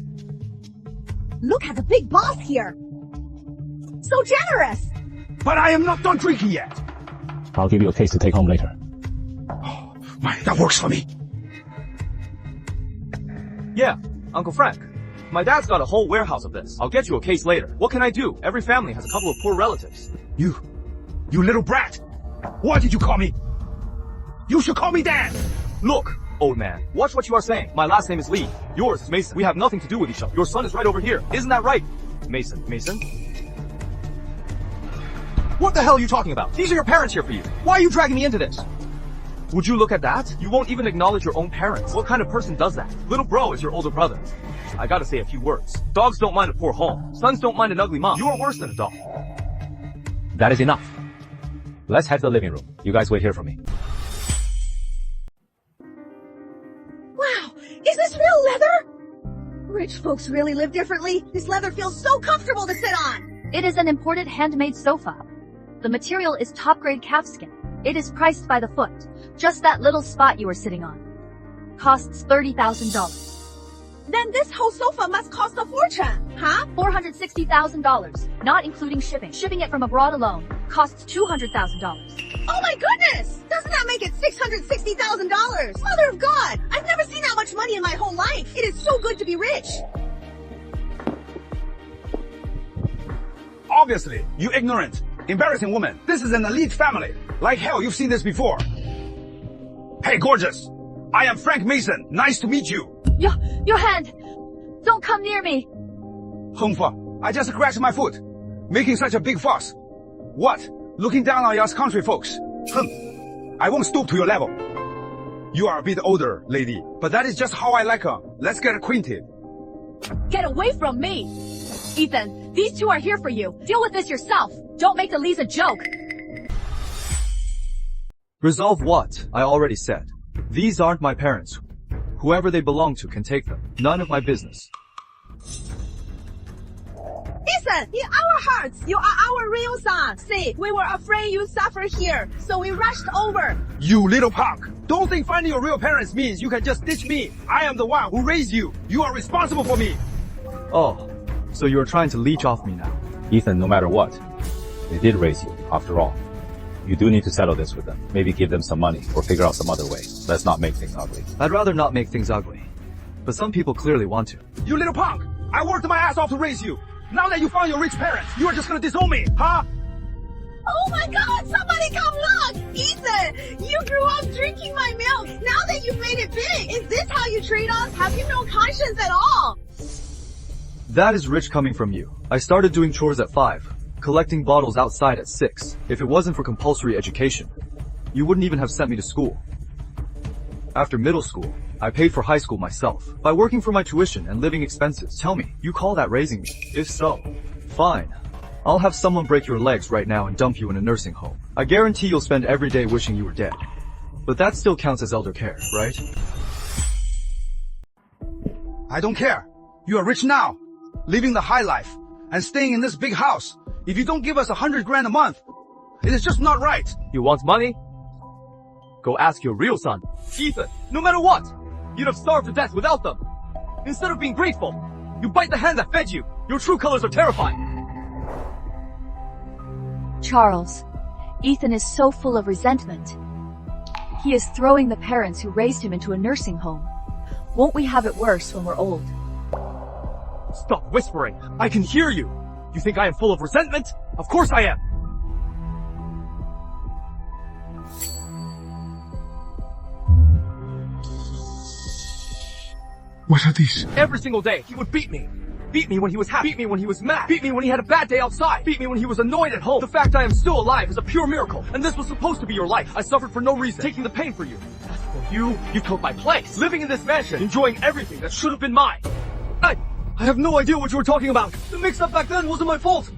Look at the big boss here. So generous. But I am not done drinking yet. I'll give you a case to take home later. My, that works for me. Yeah, Uncle Frank. My dad's got a whole warehouse of this. I'll get you a case later. What can I do? Every family has a couple of poor relatives. You little brat. What did you call me? You should call me Dad. Look, old man, watch what you are saying. My last name is Lee. Yours is Mason. We have nothing to do with each other. Your son is right over here. Isn't that right? Mason. What the hell are you talking about? These are your parents here for you. Why are you dragging me into this? Would you look at that? You won't even acknowledge your own parents. What kind of person does that? Little bro is your older brother. I gotta say a few words. Dogs don't mind a poor home. Sons don't mind an ugly mom. You are worse than a dog. That is enough. Let's head to the living room. You guys wait here for me. Wow, is this real leather? Rich folks really live differently. This leather feels so comfortable to sit on. It is an imported handmade sofa. The material is top-grade calfskin. It is priced by the foot. Just that little spot you are sitting on. Costs $30,000. Then this whole sofa must cost a fortune, huh? $460,000, not including shipping. Shipping it from abroad alone costs $200,000. Oh my goodness! Doesn't that make it $660,000? Mother of God! I've never seen that much money in my whole life. It is so good to be rich. Obviously, you ignorant, embarrassing woman. This is an elite family. Like hell, you've seen this before. Hey, gorgeous. I am Frank Mason. Nice to meet you. Your hand! Don't come near me! Hengfa, I just scratched my foot. Making such a big fuss. What? Looking down on us country folks. I won't stoop to your level. You are a bit older, lady, but that is just how I like her. Let's get acquainted. Get away from me! Ethan, these two are here for you. Deal with this yourself. Don't make Elise a joke. Resolve what? I already said. These aren't my parents. Whoever they belong to can take them. None of my business. Listen, in our hearts, you are our real son. See, we were afraid you'd suffer here, so we rushed over. You little punk. Don't think finding your real parents means you can just ditch me. I am the one who raised you. You are responsible for me. Oh, so you're trying to leech off me now. Ethan, no matter what, they did raise you, after all. You do need to settle this with them. Maybe give them some money or figure out some other way. Let's not make things ugly. I'd rather not make things ugly. But some people clearly want to. You little punk. I worked my ass off to raise you. Now that you found your rich parents, you are just gonna disown me, huh? Oh my God, somebody come look! Ethan, you grew up drinking my milk. Now that you've made it big, is this how you treat us? Have you no conscience at all? That is rich coming from you. I started doing chores at 5. Collecting bottles outside at 6. If it wasn't for compulsory education, you wouldn't even have sent me to school. After middle school, I paid for high school myself by working for my tuition and living expenses. Tell me, you call that raising me? If so, fine. I'll have someone break your legs right now and dump you in a nursing home. I guarantee you'll spend every day wishing you were dead. But that still counts as elder care, right? I don't care. You are rich now, living the high life, and staying in this big house. If you don't give us $100,000 a month, it is just not right. You want money? Go ask your real son. Ethan, no matter what, you'd have starved to death without them. Instead of being grateful, you bite the hand that fed you. Your true colors are terrifying. Charles, Ethan is so full of resentment. He is throwing the parents who raised him into a nursing home. Won't we have it worse when we're old? Stop whispering. I can hear you. You think I am full of resentment? Of course I am. What are these? Every single day, he would beat me. Beat me when he was happy. Beat me when he was mad. Beat me when he had a bad day outside. Beat me when he was annoyed at home. The fact I am still alive is a pure miracle. And this was supposed to be your life. I suffered for no reason, taking the pain for you. As for you, you took my place. Living in this mansion, enjoying everything that should have been mine. I have no idea what you were talking about. The mix-up back then wasn't my fault.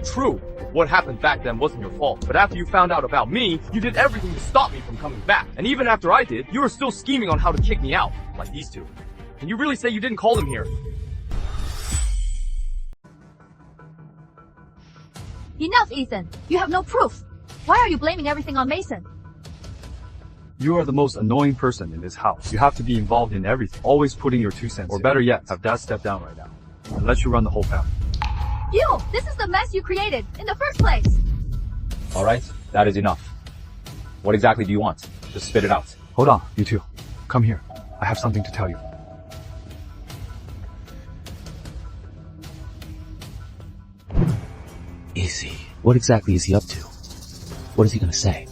True. What happened back then wasn't your fault. But after you found out about me, you did everything to stop me from coming back. And even after I did, you were still scheming on how to kick me out. Like these two. Can you really say you didn't call them here? Enough, Ethan. You have no proof. Why are you blaming everything on Mason? You are the most annoying person in this house. You have to be involved in everything, always putting your 2 cents. Or better yet, have Dad step down right now and let you run the whole family. You! This is the mess you created in the first place. Alright, that is enough. What exactly do you want? Just spit it out. Hold on, you two. Come here. I have something to tell you. Easy. What exactly is he up to? What is he gonna say?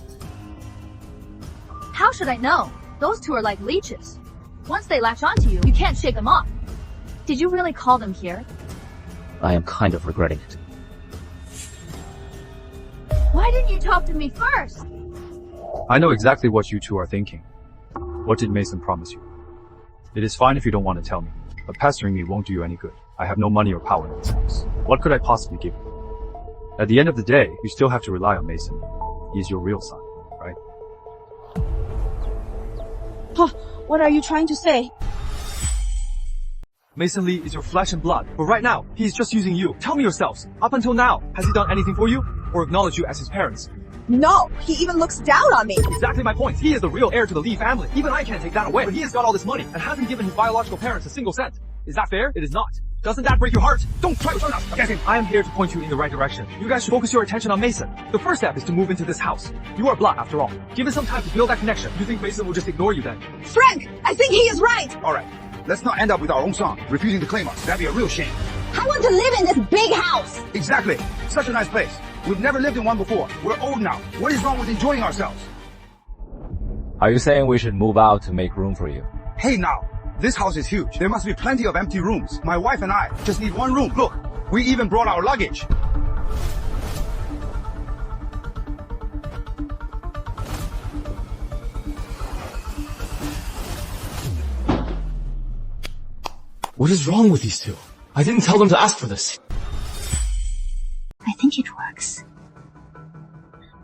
How should I know? Those two are like leeches. Once they latch onto you, you can't shake them off. Did you really call them here? I am kind of regretting it. Why didn't you talk to me first? I know exactly what you two are thinking. What did Mason promise you? It is fine if you don't want to tell me, but pestering me won't do you any good. I have no money or power in this house. What could I possibly give you? At the end of the day, you still have to rely on Mason. He is your real son, right? What are you trying to say? Mason Lee is your flesh and blood, but right now, he is just using you. Tell me yourselves, up until now, has he done anything for you? Or acknowledged you as his parents? No, he even looks down on me. Exactly my point. He is the real heir to the Lee family. Even I can't take that away. But he has got all this money and hasn't given his biological parents a single cent. Is that fair? It is not. Doesn't that break your heart? Don't try to turn us against him. I am here to point you in the right direction. You guys should focus your attention on Mason. The first step is to move into this house. You are blood, after all. Give it some time to build that connection. You think Mason will just ignore you then? Frank, I think he is right. Alright, let's not end up with our own son refusing to claim us. That'd be a real shame. I want to live in this big house. Exactly. Such a nice place. We've never lived in one before. We're old now. What is wrong with enjoying ourselves? Are you saying we should move out to make room for you? Hey now, this house is huge. There must be plenty of empty rooms. My wife and I just need one room. Look, we even brought our luggage. What is wrong with these two? I didn't tell them to ask for this. I think it works.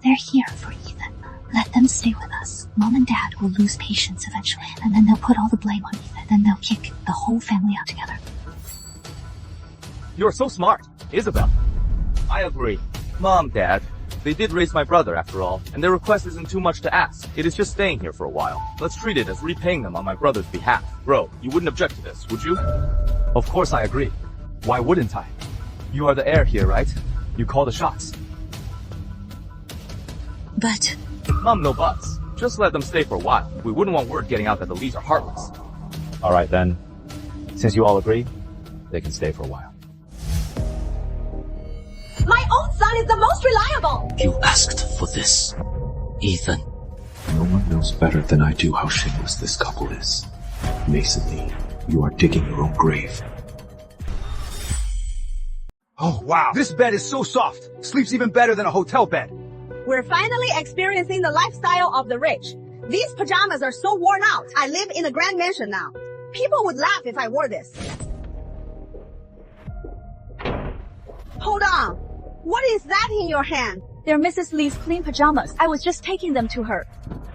They're here for Ethan. Let them stay with us. Mom and Dad will lose patience eventually, and then they'll put all the blame on Ethan. Then they'll kick the whole family out together. You're so smart, Isabel. I agree. Mom, Dad, they did raise my brother after all, and their request isn't too much to ask. It is just staying here for a while. Let's treat it as repaying them on my brother's behalf. Bro, you wouldn't object to this, would you? Of course I agree. Why wouldn't I? You are the heir here, right? You call the shots. But Mom, no buts. Just let them stay for a while. We wouldn't want word getting out that the Lees are heartless. Alright then. Since you all agree, they can stay for a while. My own son is the most reliable. You asked for this, Ethan. No one knows better than I do how shameless this couple is. Mason Lee, you are digging your own grave. Oh, wow. This bed is so soft. Sleeps even better than a hotel bed. We're finally experiencing the lifestyle of the rich. These pajamas are so worn out. I live in a grand mansion now. People would laugh if I wore this. Hold on. What is that in your hand? They're Mrs. Lee's clean pajamas. I was just taking them to her.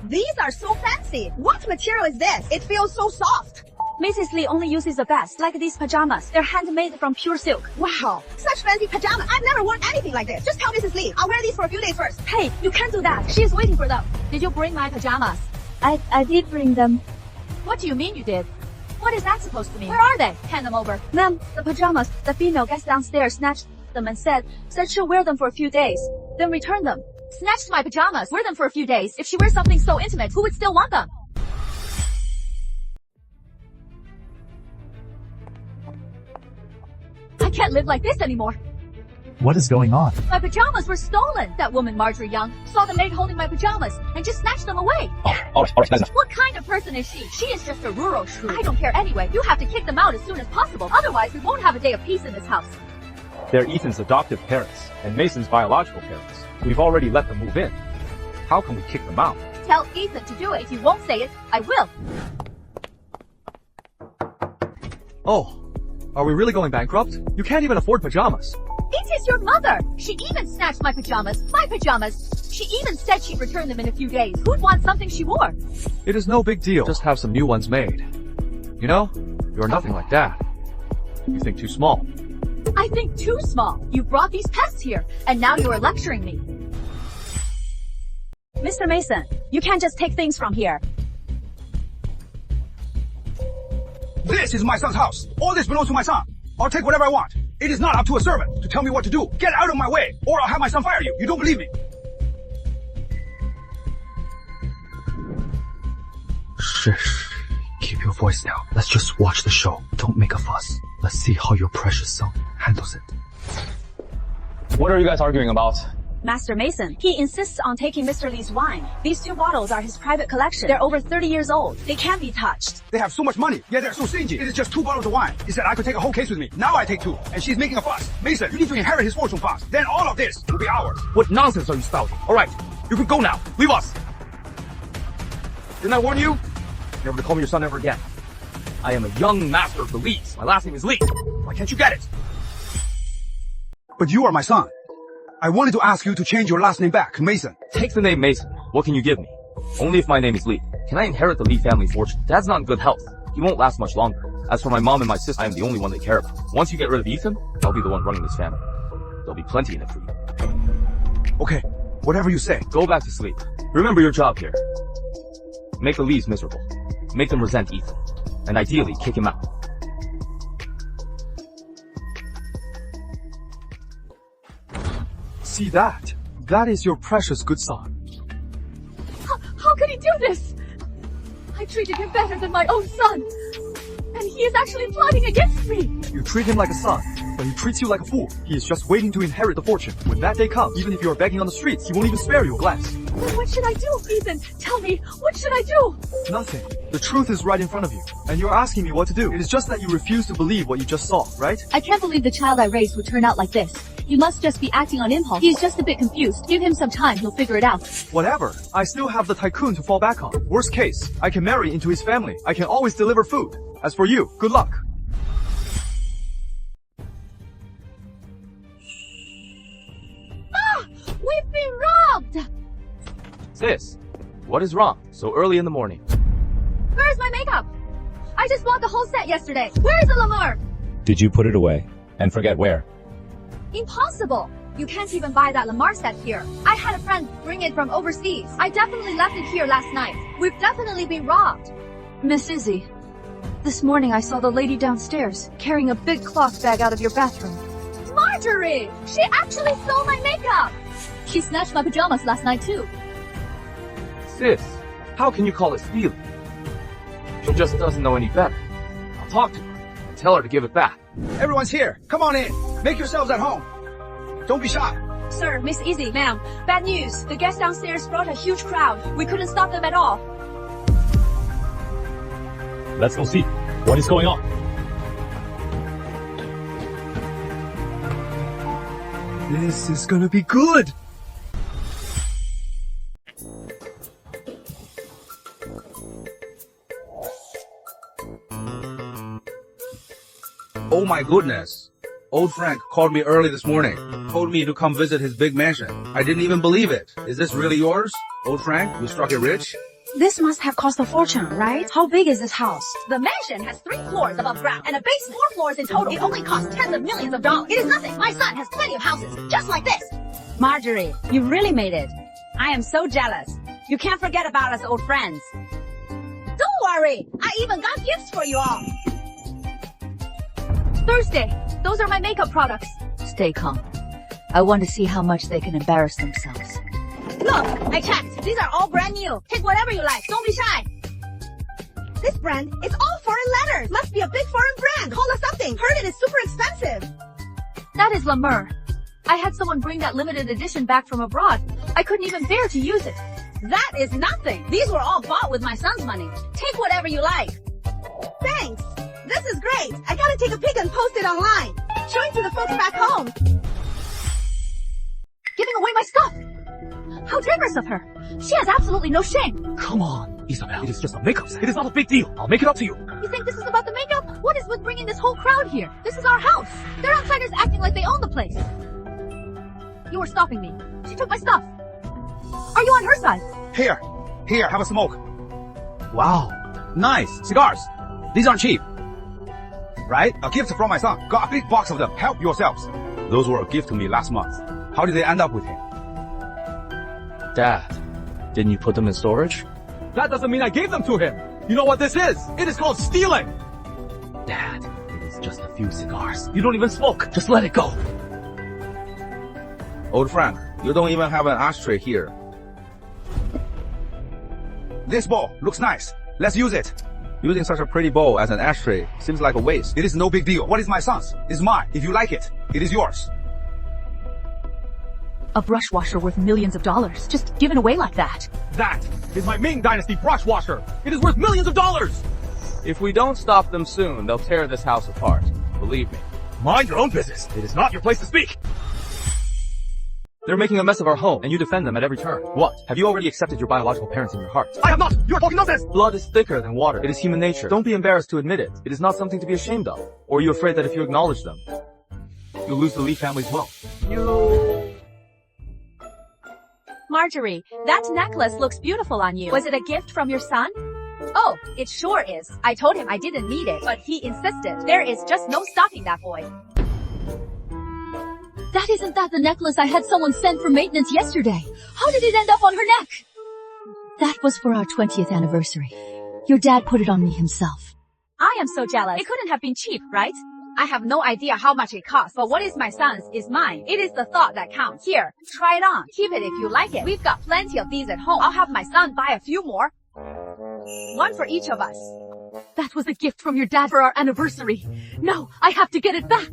These are so fancy. What material is this? It feels so soft. Mrs. Lee only uses the best, like these pajamas. They're handmade from pure silk. Wow, such fancy pajamas. I've never worn anything like this. Just tell Mrs. Lee. I'll wear these for a few days first. Hey, you can't do that. She's waiting for them. Did you bring my pajamas? I did bring them. What do you mean you did? What is that supposed to mean? Where are they? Hand them over. Ma'am, the pajamas. The female guest downstairs snatched them and said she'll wear them for a few days, then return them. Snatched my pajamas. Wear them for a few days. If she wears something so intimate, who would still want them? I can't live like this anymore. What is going on? My pajamas were stolen. That woman, Marjorie Young, saw the maid holding my pajamas and just snatched them away. What kind of person is she? She is just a rural shrew. I don't care anyway. You have to kick them out as soon as possible. Otherwise, we won't have a day of peace in this house. They're Ethan's adoptive parents and Mason's biological parents. We've already let them move in. How can we kick them out? Tell Ethan to do it. If you won't say it, I will. Oh, are we really going bankrupt? You can't even afford pajamas. It is your mother. She even snatched my pajamas. My pajamas. She even said she'd return them in a few days. Who'd want something she wore? It is no big deal. Just have some new ones made. You know, you're nothing like that. You think too small. I think too small. You brought these pests here, and now you are lecturing me. Mr. Mason, you can't just take things from here. This is my son's house. All this belongs to my son. I'll take whatever I want. It is not up to a servant to tell me what to do. Get out of my way, or I'll have my son fire you. You don't believe me? Shh. Keep your voice down. Let's just watch the show. Don't make a fuss. Let's see how your precious son handles it. What are you guys arguing about? Master Mason, he insists on taking Mr. Lee's wine. These 2 bottles are his private collection. They're over 30 years old. They can't be touched. They have so much money, yet they're so stingy. It is just 2 bottles of wine. He said I could take a whole case with me. Now I take 2, and she's making a fuss. Mason, you need to inherit his fortune fast. Then all of this will be ours. What nonsense are you spouting? Alright, you can go now. Leave us. Didn't I warn you? Never to call me your son ever again. I am a young master of the Lees. My last name is Lee. Why can't you get it? But you are my son. I wanted to ask you to change your last name back, Mason. Take the name Mason. What can you give me? Only if my name is Lee. Can I inherit the Lee family fortune? Dad's not in good health. He won't last much longer. As for my mom and my sister, I am the only one they care about. Once you get rid of Ethan, I'll be the one running this family. There'll be plenty in it for you. Okay, whatever you say. Go back to sleep. Remember your job here. Make the Lees miserable. Make them resent Ethan. And ideally, kick him out. See that? That is your precious good son. How could he do this? I treated him better than my own son. And he is actually plotting against me. You treat him like a son, but he treats you like a fool. He is just waiting to inherit the fortune. When that day comes, even if you are begging on the streets, he won't even spare you a glance. What should I do, Ethan? Tell me, what should I do? Nothing. The truth is right in front of you, and you're asking me what to do. It is just that you refuse to believe what you just saw, right? I can't believe the child I raised would turn out like this. You must just be acting on impulse. He's just a bit confused. Give him some time, he'll figure it out. Whatever. I still have the tycoon to fall back on. Worst case, I can marry into his family. I can always deliver food. As for you, good luck. We've been robbed! Sis, what is wrong? So early in the morning. Where's my makeup? I just bought the whole set yesterday. Where is the Lamar? Did you put it away? And forget where? Impossible! You can't even buy that Lamar set here. I had a friend bring it from overseas. I definitely left it here last night. We've definitely been robbed. Miss Izzy, this morning I saw the lady downstairs carrying a big cloth bag out of your bathroom. Marjorie! She actually stole my makeup! She snatched my pajamas last night too. Sis, how can you call it stealing? She just doesn't know any better. I'll talk to her and tell her to give it back. Everyone's here. Come on in. Make yourselves at home. Don't be shy. Sir, Miss Izzy, ma'am, bad news. The guests downstairs brought a huge crowd. We couldn't stop them at all. Let's go see. What is going on? This is gonna be good. Oh my goodness. Old Frank called me early this morning. Told me to come visit his big mansion. I didn't even believe it. Is this really yours? Old Frank, you struck it rich? This must have cost a fortune, right? How big is this house? The mansion has 3 floors above ground and a base 4 floors in total. It only costs tens of millions of dollars. It is nothing. My son has plenty of houses, just like this. Marjorie, you really made it. I am so jealous. You can't forget about us old friends. Don't worry. I even got gifts for you all. Thursday. Those are my makeup products. Stay calm. I want to see how much they can embarrass themselves. Look, I checked. These are all brand new. Take whatever you like. Don't be shy. This brand is all foreign letters. Must be a big foreign brand. Call us something. Heard it is super expensive. That is Lamar. I had someone bring that limited edition back from abroad. I couldn't even bear to use it. That is nothing. These were all bought with my son's money. Take whatever you like. Thanks. This is great. I gotta take a pic and post it online. Showing to the folks back home. Giving away my stuff. How generous of her. She has absolutely no shame. Come on, Isabel. It is just a makeup set. It is not a big deal. I'll make it up to you. You think this is about the makeup? What is with bringing this whole crowd here? This is our house. They're outsiders acting like they own the place. You were stopping me. She took my stuff. Are you on her side? Here, have a smoke. Wow. Nice. Cigars. These aren't cheap. right? A gift from my son. Got a big box of them. Help yourselves. Those were a gift to me last month. How did they end up with him? Dad, didn't you put them in storage? That doesn't mean I gave them to him. You know what this is? It is called stealing. Dad, it is just a few cigars. You don't even smoke. Just let it go. Old Frank, you don't even have an ashtray here. This bowl looks nice. Let's use it. Using such a pretty bowl as an ashtray seems like a waste. It is no big deal. What is my son's? It's mine. If you like it, it is yours. A brush washer worth millions of dollars, just given away like that. That is my Ming Dynasty brush washer. It is worth millions of dollars. If we don't stop them soon, they'll tear this house apart. Believe me. Mind your own business. It is not your place to speak. They're making a mess of our home, and you defend them at every turn. What? Have you already accepted your biological parents in your heart? I have not! You are talking nonsense! Blood is thicker than water. It is human nature. Don't be embarrassed to admit it. It is not something to be ashamed of. Or are you afraid that if you acknowledge them, you'll lose the Lee family's wealth? Marjorie, that necklace looks beautiful on you. Was it a gift from your son? Oh, it sure is. I told him I didn't need it, but he insisted. There is just no stopping that boy. That isn't the necklace I had someone send for maintenance yesterday. How did it end up on her neck? That was for our 20th anniversary. Your dad put it on me himself. I am so jealous. It couldn't have been cheap, right? I have no idea how much it costs, but what is my son's is mine. It is the thought that counts. Here, try it on. Keep it if you like it. We've got plenty of these at home. I'll have my son buy a few more. One for each of us. That was a gift from your dad for our anniversary. No, I have to get it back.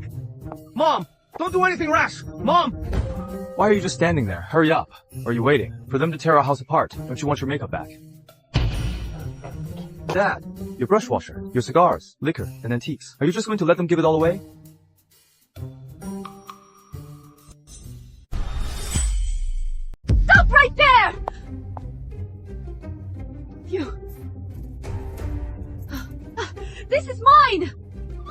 Mom, don't do anything rash. Mom! Why are you just standing there? Hurry up. Are you waiting for them to tear our house apart? Don't you want your makeup back? Dad, your brush washer, your cigars, liquor, and antiques. Are you just going to let them give it all away? Stop right there! You... This is mine!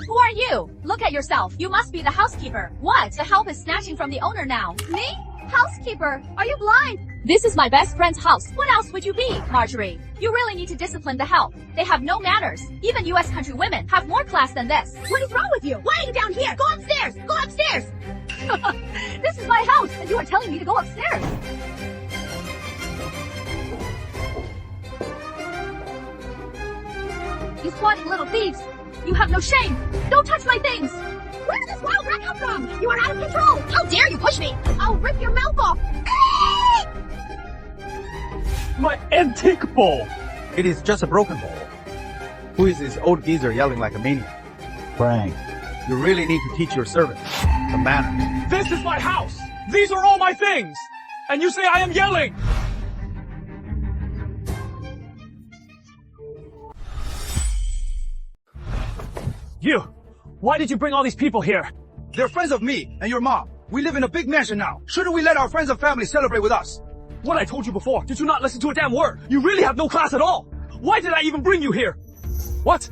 Who are you? Look at yourself. You must be the housekeeper. What? The help is snatching from the owner now. Me? Housekeeper? Are you blind? This is my best friend's house. What else would you be, Marjorie? You really need to discipline the help. They have no manners. Even U.S. country women have more class than this. What is wrong with you? Why are you down here? Go upstairs! Go upstairs! This is my house, and you are telling me to go upstairs. You swatting little thieves! You have no shame! Don't touch my things! Where did this wild rat come from? You are out of control! How dare you push me? I'll rip your mouth off! My antique bowl! It is just a broken bowl. Who is this old geezer yelling like a maniac? Frank, You really need to teach your servants the manners. This is my house! These are all my things! And you say I am yelling! You! Why did you bring all these people here? They're friends of me and your mom. We live in a big mansion now. Shouldn't we let our friends and family celebrate with us? What I told you before, did you not listen to a damn word? You really have no class at all! Why did I even bring you here? What?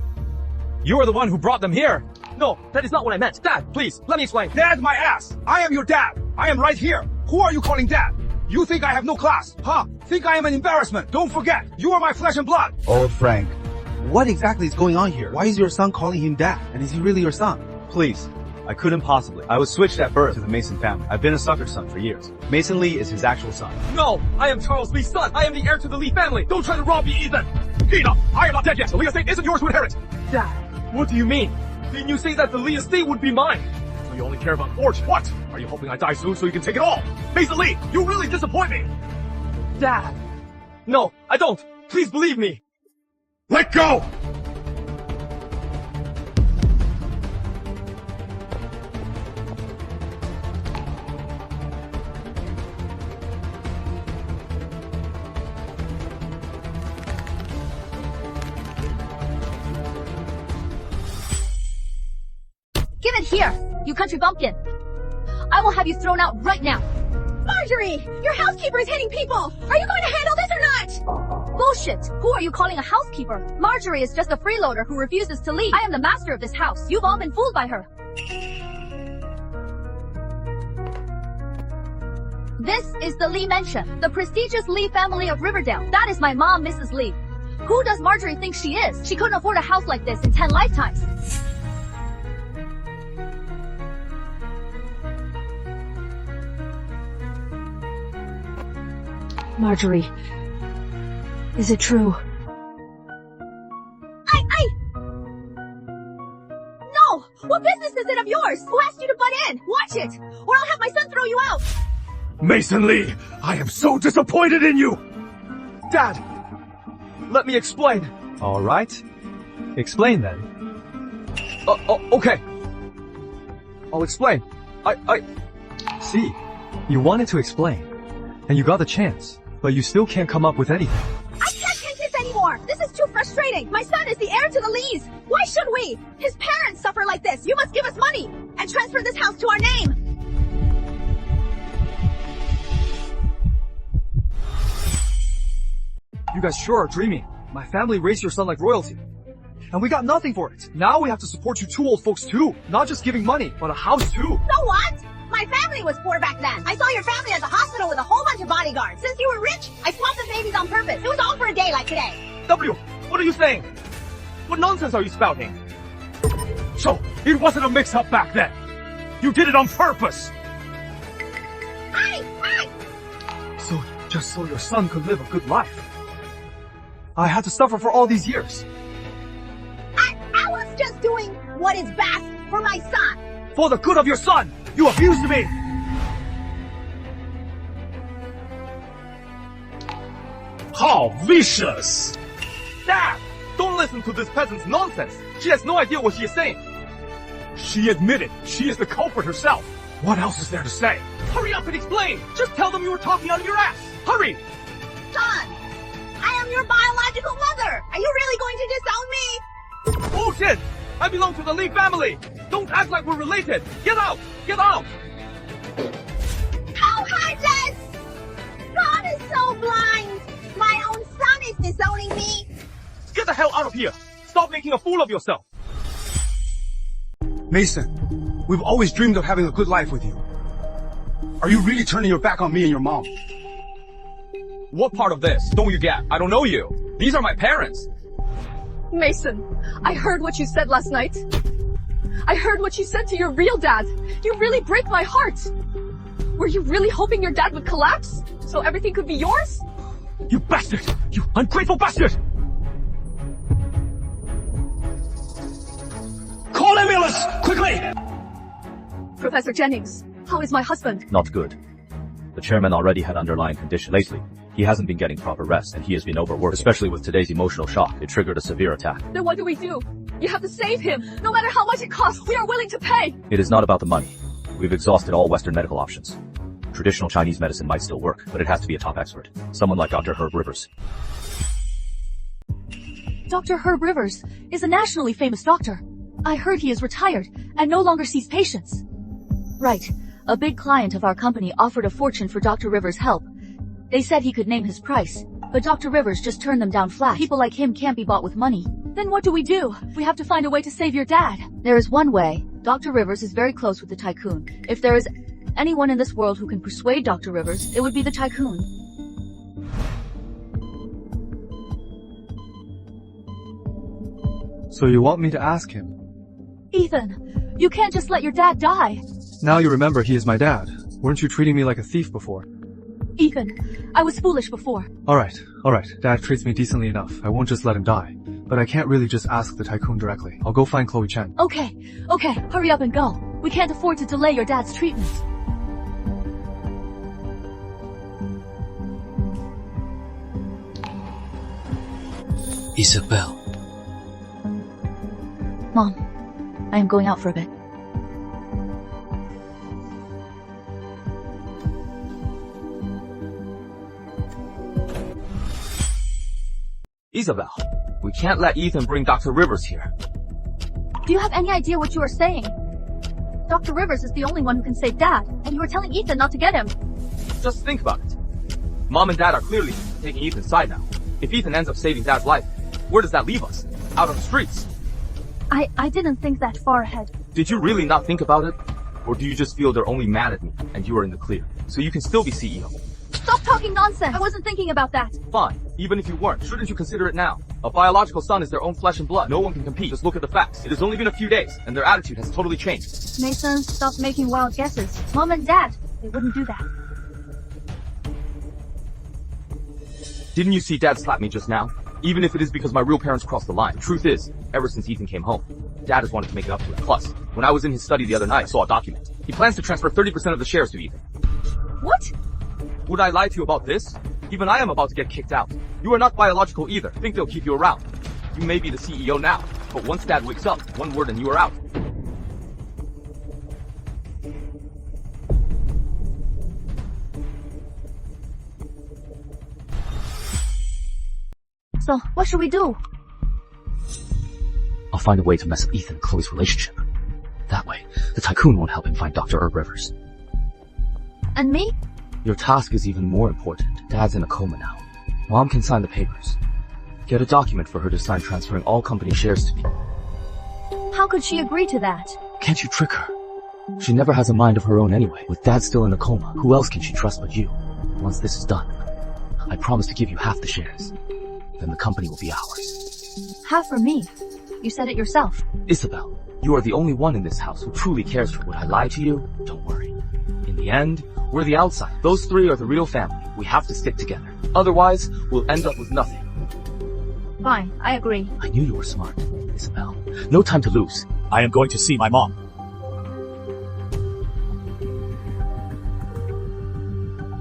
You are the one who brought them here. No, that is not what I meant. Dad, please, let me explain. Dad, my ass! I am your dad! I am right here! Who are you calling dad? You think I have no class, huh? Think I am an embarrassment? Don't forget, you are my flesh and blood! Oh, Frank, what exactly is going on here? Why is your son calling him dad? And is he really your son? Please, I couldn't possibly. I was switched at birth to the Mason family. I've been a sucker son for years. Mason Lee is his actual son. No, I am Charles Lee's son. I am the heir to the Lee family. Don't try to rob me, Ethan. Enough. I am not dead yet. The Lee estate isn't yours to inherit. Dad, what do you mean? Didn't you say that the Lee estate would be mine? So you only care about fortune. What? Are you hoping I die soon so you can take it all? Mason Lee, you really disappoint me. Dad. No, I don't. Please believe me. Let go! Give it here, you country bumpkin. I will have you thrown out right now. Marjorie! Your housekeeper is hitting people! Are you going to handle this or not? Bullshit! Who are you calling a housekeeper? Marjorie is just a freeloader who refuses to leave. I am the master of this house. You've all been fooled by her. This is the Lee Mansion, the prestigious Lee family of Riverdale. That is my mom, Mrs. Lee. Who does Marjorie think she is? She couldn't afford a house like this in 10 lifetimes. Marjorie, is it true? No! What business is it of yours? Who asked you to butt in? Watch it! Or I'll have my son throw you out! Mason Lee, I am so disappointed in you! Dad! Let me explain. All right. Explain then. Okay. I'll explain. See, you wanted to explain, and you got the chance, but you still can't come up with anything. I can't take this anymore! This is too frustrating! My son is the heir to the Lees! Why should we? His parents suffer like this! You must give us money! And transfer this house to our name! You guys sure are dreaming. My family raised your son like royalty. And we got nothing for it. Now we have to support you two old folks too. Not just giving money, but a house too. So what? My family was poor back then. I saw your family at the hospital with a whole bunch of bodyguards. Since you were rich, I swapped the babies on purpose. It was all for a day like today. W, what are you saying? What nonsense are you spouting? So, it wasn't a mix-up back then. You did it on purpose. So, just so your son could live a good life. I had to suffer for all these years. I was just doing what is best for my son. For the good of your son, you abused me. How vicious! Dad, don't listen to this peasant's nonsense. She has no idea what she is saying. She admitted she is the culprit herself. What else is there to say? Hurry up and explain. Just tell them you were talking out of your ass. Hurry. Son, I am your biological mother. Are you really going to disown me? Bullshit! I belong to the Lee family. Don't act like we're related. Get out! Get out! How heartless! God is so blind. My own son is disowning me. Get the hell out of here. Stop making a fool of yourself. Mason, we've always dreamed of having a good life with you. Are you really turning your back on me and your mom? What part of this don't you get? I don't know you. These are my parents. Mason, I heard what you said last night. I heard what you said to your real dad. You really break my heart. Were you really hoping your dad would collapse so everything could be yours? You bastard! You ungrateful bastard! Call ambulance! Quickly! Professor Jennings, how is my husband? Not good. The chairman already had underlying conditions. Lately, he hasn't been getting proper rest and he has been overworked. Especially with today's emotional shock, it triggered a severe attack. Then what do we do? You have to save him. No matter how much it costs, we are willing to pay. It is not about the money. We've exhausted all Western medical options. Traditional Chinese medicine might still work, but it has to be a top expert. Someone like Dr. Herb Rivers. Dr. Herb Rivers is a nationally famous doctor. I heard he is retired and no longer sees patients. Right. A big client of our company offered a fortune for Dr. Rivers' help. They said he could name his price, but Dr. Rivers just turned them down flat. People like him can't be bought with money. Then what do? We have to find a way to save your dad. There is one way. Dr. Rivers is very close with the tycoon. If there is anyone in this world who can persuade Dr. Rivers, it would be the tycoon. So you want me to ask him? Ethan, you can't just let your dad die. Now you remember he is my dad. Weren't you treating me like a thief before? Ethan, I was foolish before. Alright. Dad treats me decently enough. I won't just let him die. But I can't really just ask the tycoon directly. I'll go find Chloe Chen. Okay, hurry up and go. We can't afford to delay your dad's treatment. Isabel. Mom, I am going out for a bit. Isabel, we can't let Ethan bring Dr. Rivers here. Do you have any idea what you are saying? Dr. Rivers is the only one who can save Dad, and you are telling Ethan not to get him. Just think about it. Mom and Dad are clearly taking Ethan's side now. If Ethan ends up saving Dad's life, where does that leave us? Out on the streets? I didn't think that far ahead. Did you really not think about it? Or do you just feel they're only mad at me and you are in the clear? So you can still be CEO. Stop talking nonsense! I wasn't thinking about that. Fine. Even if you weren't, shouldn't you consider it now? A biological son is their own flesh and blood. No one can compete. Just look at the facts. It has only been a few days, and their attitude has totally changed. Mason, stop making wild guesses. Mom and Dad, they wouldn't do that. Didn't you see Dad slap me just now? Even if it is because my real parents crossed the line. The truth is, ever since Ethan came home, Dad has wanted to make it up to him. Plus, when I was in his study the other night, I saw a document. He plans to transfer 30% of the shares to Ethan. What? Would I lie to you about this? Even I am about to get kicked out. You are not biological either. Think they'll keep you around. You may be the CEO now, but once Dad wakes up, one word and you are out. So, what should we do? I'll find a way to mess up Ethan and Chloe's relationship. That way, the tycoon won't help him find Dr. Herb Rivers. And me? Your task is even more important. Dad's in a coma now. Mom can sign the papers. Get a document for her to sign transferring all company shares to me. How could she agree to that? Can't you trick her? She never has a mind of her own anyway. With Dad still in a coma, who else can she trust but you? Once this is done, I promise to give you half the shares. Then the company will be ours. Half for me. You said it yourself. Isabel, you are the only one in this house who truly cares for would I lie to you? Don't worry. In the end, we're the outside. Those three are the real family. We have to stick together. Otherwise, we'll end up with nothing. Fine, I agree. I knew you were smart, Isabel. No time to lose. I am going to see my mom.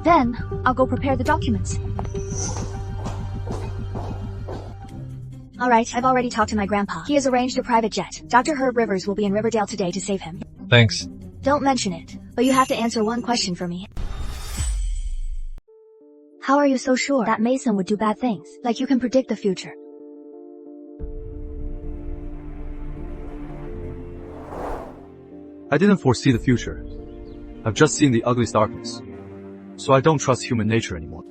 Then, I'll go prepare the documents. Alright, I've already talked to my grandpa. He has arranged a private jet. Dr. Herb Rivers will be in Riverdale today to save him. Thanks. Don't mention it, but you have to answer one question for me. How are you so sure that Mason would do bad things? Like you can predict the future. I didn't foresee the future. I've just seen the ugly darkness. So I don't trust human nature anymore.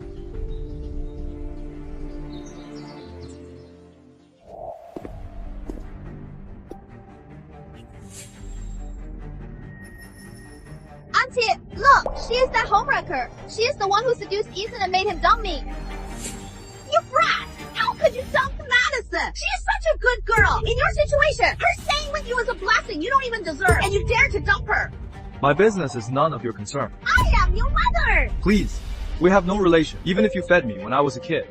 Auntie, look! She is that homewrecker! She is the one who seduced Ethan and made him dump me! You brat! How could you dump Madison? She is such a good girl! In your situation, her staying with you is a blessing you don't even deserve, and you dare to dump her! My business is none of your concern. I am your mother! Please, we have no relation, even if you fed me when I was a kid.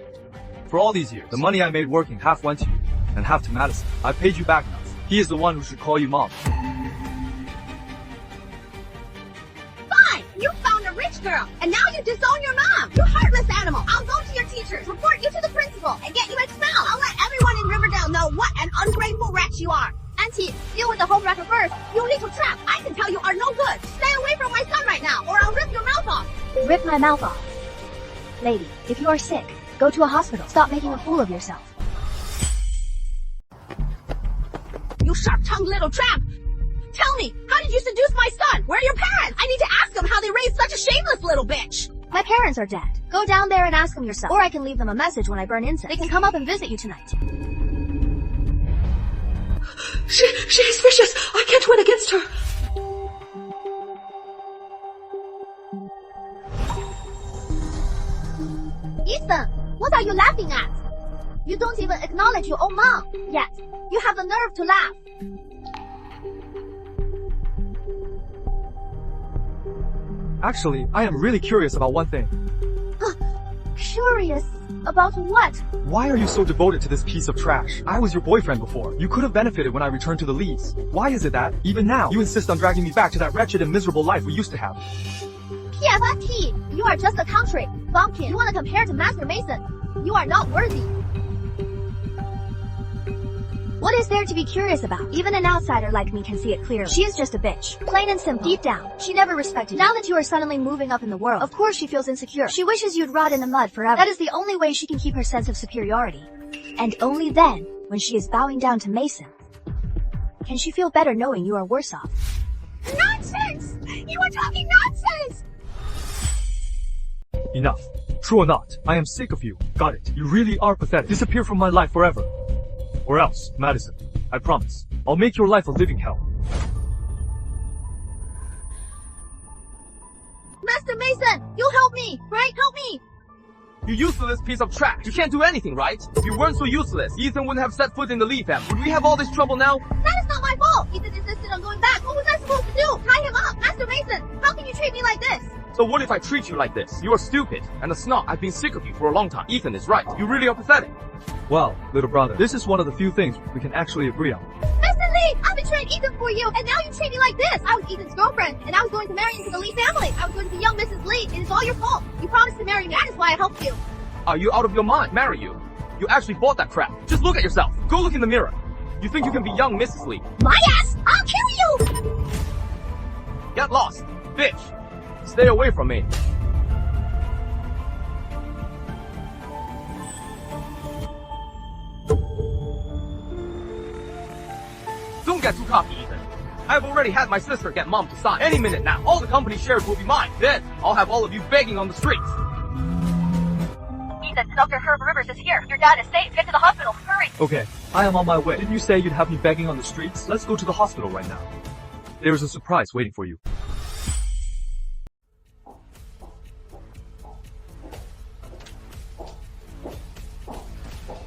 For all these years, the money I made working half went to you, and half to Madison. I paid you back now. He is the one who should call you mom. Fine! You found a rich girl, and now you disown your mom! You heartless animal! I'll go to your teachers, report you to the principal, and get you expelled! I'll let everyone in Riverdale know what an ungrateful wretch you are! Auntie, deal with the homewrecker first! You little trap! I can tell you are no good! Stay away from my son right now, or I'll rip your mouth off! Rip my mouth off. Lady, if you are sick, go to a hospital. Stop making a fool of yourself. You sharp-tongued little tramp! Tell me, how did you seduce my son? Where are your parents? I need to ask them how they raised such a shameless little bitch! My parents are dead. Go down there and ask them yourself. Or I can leave them a message when I burn incense. They can come up and visit you tonight. She is vicious. I can't win against her. Ethan, what are you laughing at? You don't even acknowledge your own mom, yet you have the nerve to laugh. Actually, I am really curious about one thing. Curious? About what? Why are you so devoted to this piece of trash? I was your boyfriend before. You could have benefited when I returned to the Lees. Why is it that, even now, you insist on dragging me back to that wretched and miserable life we used to have? PFFT, you are just a country bumpkin. You want to compare to Master Mason? You are not worthy. What is there to be curious about? Even an outsider like me can see it clearly. She is just a bitch. Plain and simple. Deep down, she never respected you. Now that you are suddenly moving up in the world, of course she feels insecure. She wishes you'd rot in the mud forever. That is the only way she can keep her sense of superiority. And only then, when she is bowing down to Mason, can she feel better knowing you are worse off. Nonsense! You are talking nonsense! Enough. True or not, I am sick of you. Got it. You really are pathetic. Disappear from my life forever. Or else, Madison, I promise, I'll make your life a living hell. Master Mason, you help me, right? Help me! You useless piece of trash. You can't do anything, right? If you weren't so useless, Ethan wouldn't have set foot in the Lee family. Would we have all this trouble now? That is not my fault! Ethan insisted on going back. What was I supposed to do? Tie him up! Master Mason, how can you treat me like this? So what if I treat you like this? You are stupid and a snob. I've been sick of you for a long time. Ethan is right. You really are pathetic. Well, little brother, this is one of the few things we can actually agree on. Mason Lee, I've been trying Ethan for you, and now you treat me like this. I was Ethan's girlfriend, and I was going to marry into the Lee family. I was going to be young Mrs. Lee. It is all your fault. You promised to marry me. That is why I helped you. Are you out of your mind? Marry you. You actually bought that crap. Just look at yourself. Go look in the mirror. You think you can be young Mrs. Lee? My ass! I'll kill you! Get lost. Bitch. Stay away from me. Don't get too cocky, Ethan. I've already had my sister get mom to sign. Any minute now, all the company shares will be mine. Then, I'll have all of you begging on the streets. Ethan, Dr. Herb Rivers is here. Your dad is safe. Get to the hospital. Hurry. Okay, I am on my way. Didn't you say you'd have me begging on the streets? Let's go to the hospital right now. There's a surprise waiting for you.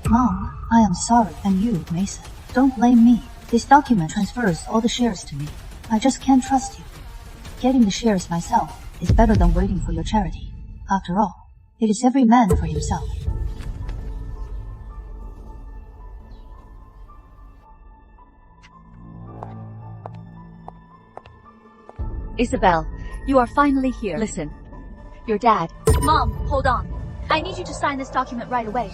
Mom, I am sorry, and you, Mason. Don't blame me. This document transfers all the shares to me. I just can't trust you. Getting the shares myself is better than waiting for your charity. After all, it is every man for himself. Isabel, you are finally here. Listen, your dad. Mom, hold on. I need you to sign this document right away.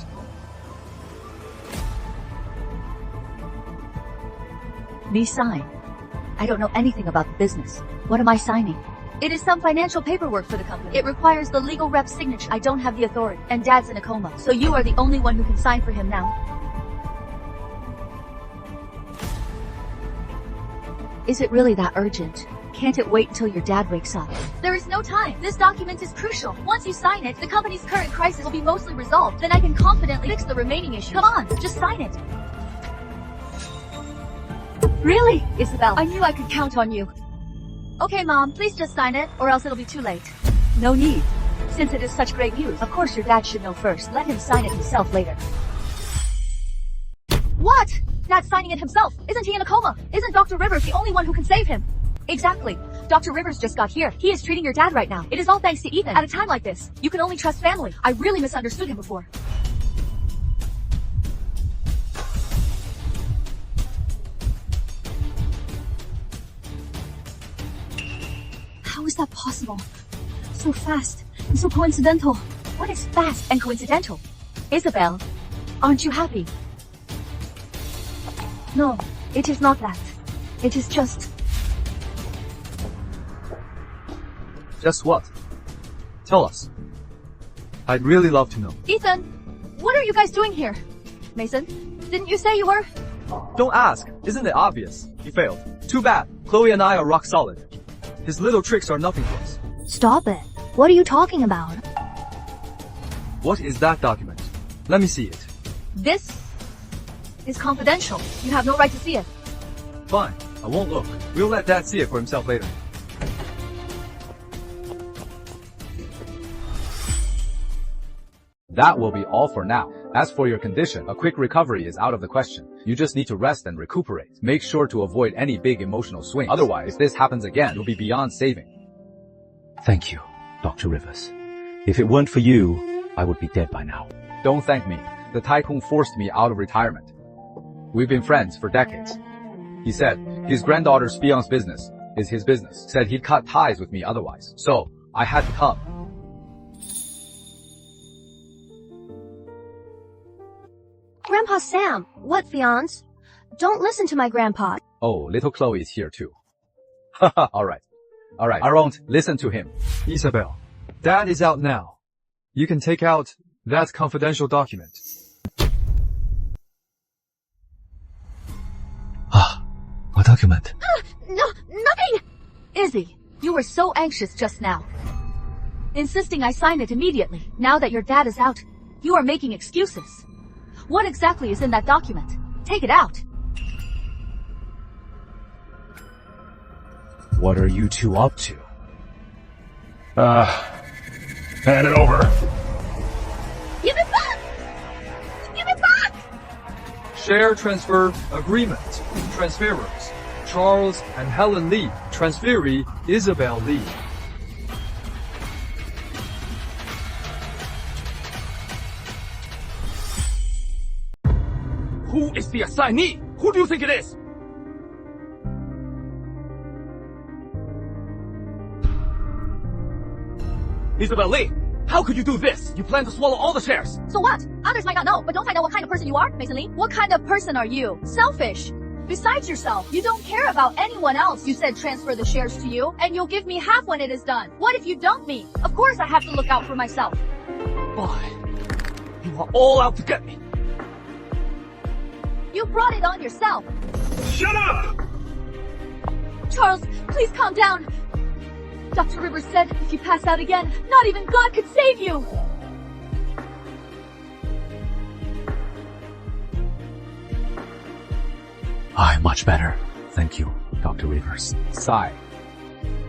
Me sign? I don't know anything about the business. What am I signing? It is some financial paperwork for the company. It requires the legal rep's signature. I don't have the authority, and Dad's in a coma, so you are the only one who can sign for him now. Is it really that urgent? Can't it wait until your dad wakes up? There is no time. This document is crucial. Once you sign it, the company's current crisis will be mostly resolved. Then I can confidently fix the remaining issues. Come on, just sign it. Really? Isabel, I knew I could count on you. Okay, Mom, please just sign it, or else it'll be too late. No need. Since it is such great news, of course your dad should know first. Let him sign it himself later. What? Dad's signing it himself. Isn't he in a coma? Isn't Dr. Rivers the only one who can save him? Exactly. Dr. Rivers just got here. He is treating your dad right now. It is all thanks to Ethan. At a time like this, you can only trust family. I really misunderstood him before. How is that possible? So fast and so coincidental. What is fast and coincidental? Isabel, aren't you happy? No, it is not that. It is just... Just what? Tell us. I'd really love to know. Ethan, what are you guys doing here? Mason, didn't you say you were? Don't ask. Isn't it obvious? He failed. Too bad. Chloe and I are rock solid. His little tricks are nothing to us. Stop it. What are you talking about? What is that document? Let me see it. This is confidential. You have no right to see it. Fine. I won't look. We'll let Dad see it for himself later. That will be all for now. As for your condition, a quick recovery is out of the question. You just need to rest and recuperate. Make sure to avoid any big emotional swings. Otherwise, if this happens again, you'll be beyond saving. Thank you, Dr. Rivers. If it weren't for you, I would be dead by now. Don't thank me. The tycoon forced me out of retirement. We've been friends for decades. He said his granddaughter's fiance's business is his business. Said he'd cut ties with me otherwise. So, I had to come. Grandpa Sam, what fiance? Don't listen to my grandpa. Oh, little Chloe is here too. Haha, alright. Alright, I won't listen to him. Isabel, Dad is out now. You can take out that confidential document. A document. No, nothing! Izzy, you were so anxious just now. Insisting I sign it immediately. Now that your dad is out, you are making excuses. What exactly is in that document? Take it out. What are you two up to? Hand it over. Give it back! Give it back! Share transfer agreement. Transferors: Charles and Helen Lee. Transferee: Isabel Lee. Who is the assignee? Who do you think it is? Isabel Lee, how could you do this? You plan to swallow all the shares. So what? Others might not know, but don't I know what kind of person you are, Mason Lee? What kind of person are you? Selfish. Besides yourself, you don't care about anyone else. You said transfer the shares to you, and you'll give me half when it is done. What if you dump me? Of course I have to look out for myself. Why? You are all out to get me. You brought it on yourself. Shut up! Charles, please calm down. Dr. Rivers said if you pass out again, not even God could save you. I'm much better. Thank you, Dr. Rivers. Sigh.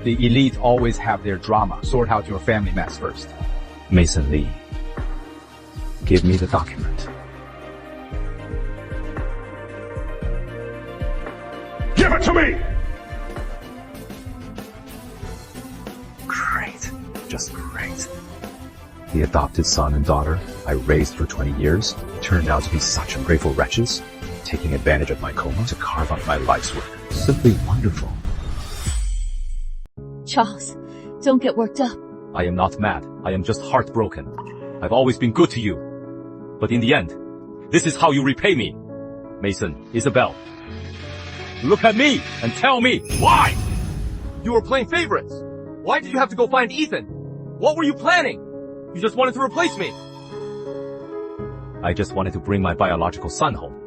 The elite always have their drama. Sort out your family mess first. Mason Lee, give me the document. Give it to me! Great. Just great. The adopted son and daughter I raised for 20 years turned out to be such ungrateful wretches, taking advantage of my coma to carve out my life's work. Simply wonderful. Charles, don't get worked up. I am not mad. I am just heartbroken. I've always been good to you. But in the end, this is how you repay me. Mason, Isabel. Look at me and tell me why! You were playing favorites. Why did you have to go find Ethan? What were you planning? You just wanted to replace me. I just wanted to bring my biological son home.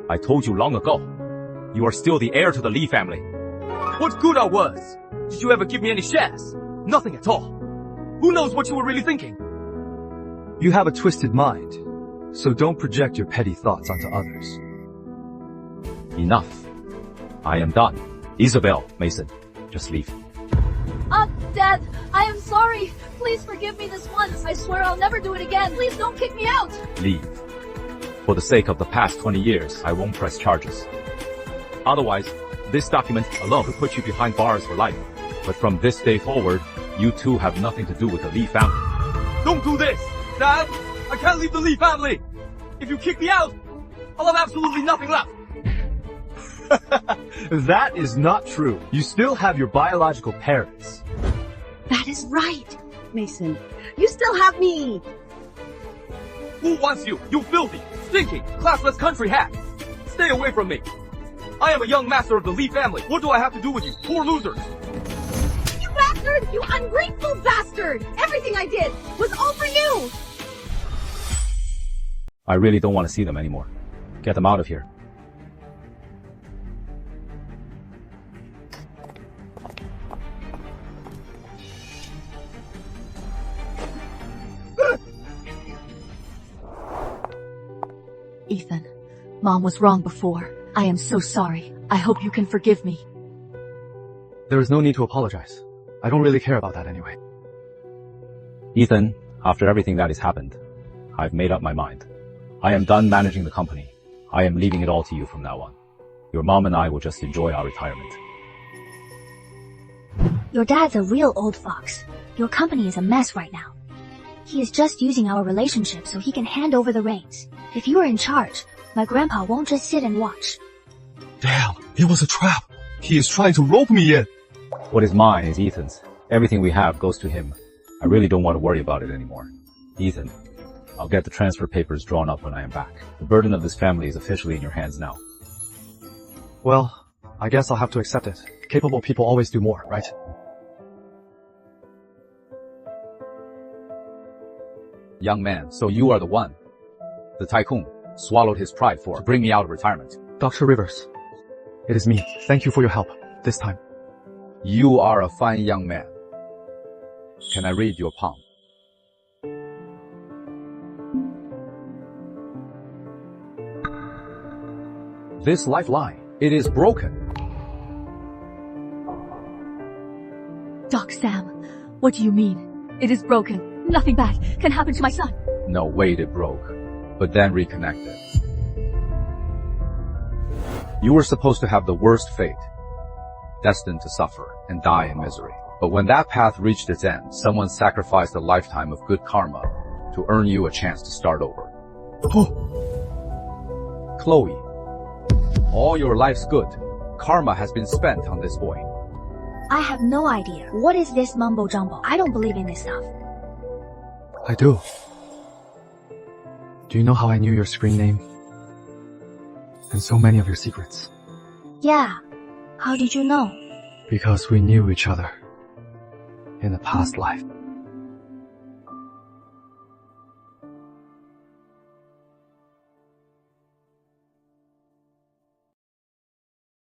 I told you long ago. You are still the heir to the Lee family. What good I was? Did you ever give me any shares? Nothing at all. Who knows what you were really thinking? You have a twisted mind, so don't project your petty thoughts onto others. Enough. I am done. Isabel, Mason, just leave. Dad, I am sorry. Please forgive me this once. I swear I'll never do it again. Please don't kick me out. Leave. For the sake of the past 20 years, I won't press charges. Otherwise, this document alone could put you behind bars for life. But from this day forward, you two have nothing to do with the Lee family. Don't do this! Dad, I can't leave the Lee family! If you kick me out, I'll have absolutely nothing left! That is not true. You still have your biological parents. That is right, Mason. You still have me. Who wants you? You filthy, stinking, classless country hack! Stay away from me! I am a young master of the Lee family. What do I have to do with you? Poor losers! You bastard! You ungrateful bastard! Everything I did was all for you! I really don't want to see them anymore. Get them out of here. Ethan, Mom was wrong before. I am so sorry. I hope you can forgive me. There is no need to apologize. I don't really care about that anyway. Ethan, after everything that has happened, I've made up my mind. I am done managing the company. I am leaving it all to you from now on. Your mom and I will just enjoy our retirement. Your dad's a real old fox. Your company is a mess right now. He is just using our relationship so he can hand over the reins. If you are in charge, my grandpa won't just sit and watch. Damn, it was a trap. He is trying to rope me in. What is mine is Ethan's. Everything we have goes to him. I really don't want to worry about it anymore. Ethan, I'll get the transfer papers drawn up when I am back. The burden of this family is officially in your hands now. Well, I guess I'll have to accept it. Capable people always do more, right? Young man, so you are the one. The tycoon swallowed his pride to bring me out of retirement. Dr. Rivers, it is me. Thank you for your help, this time. You are a fine young man. Can I read your palm? This lifeline, it is broken. Doc Sam, what do you mean? It is broken. Nothing bad can happen to my son. No, wait, it broke, but then reconnected. You were supposed to have the worst fate, destined to suffer and die in misery. But when that path reached its end, someone sacrificed a lifetime of good karma to earn you a chance to start over. Chloe, all your life's good, karma has been spent on this boy. I have no idea. What is this mumbo jumbo? I don't believe in this stuff. I do. Do you know how I knew your screen name? And so many of your secrets? Yeah. How did you know? Because we knew each other in a past life.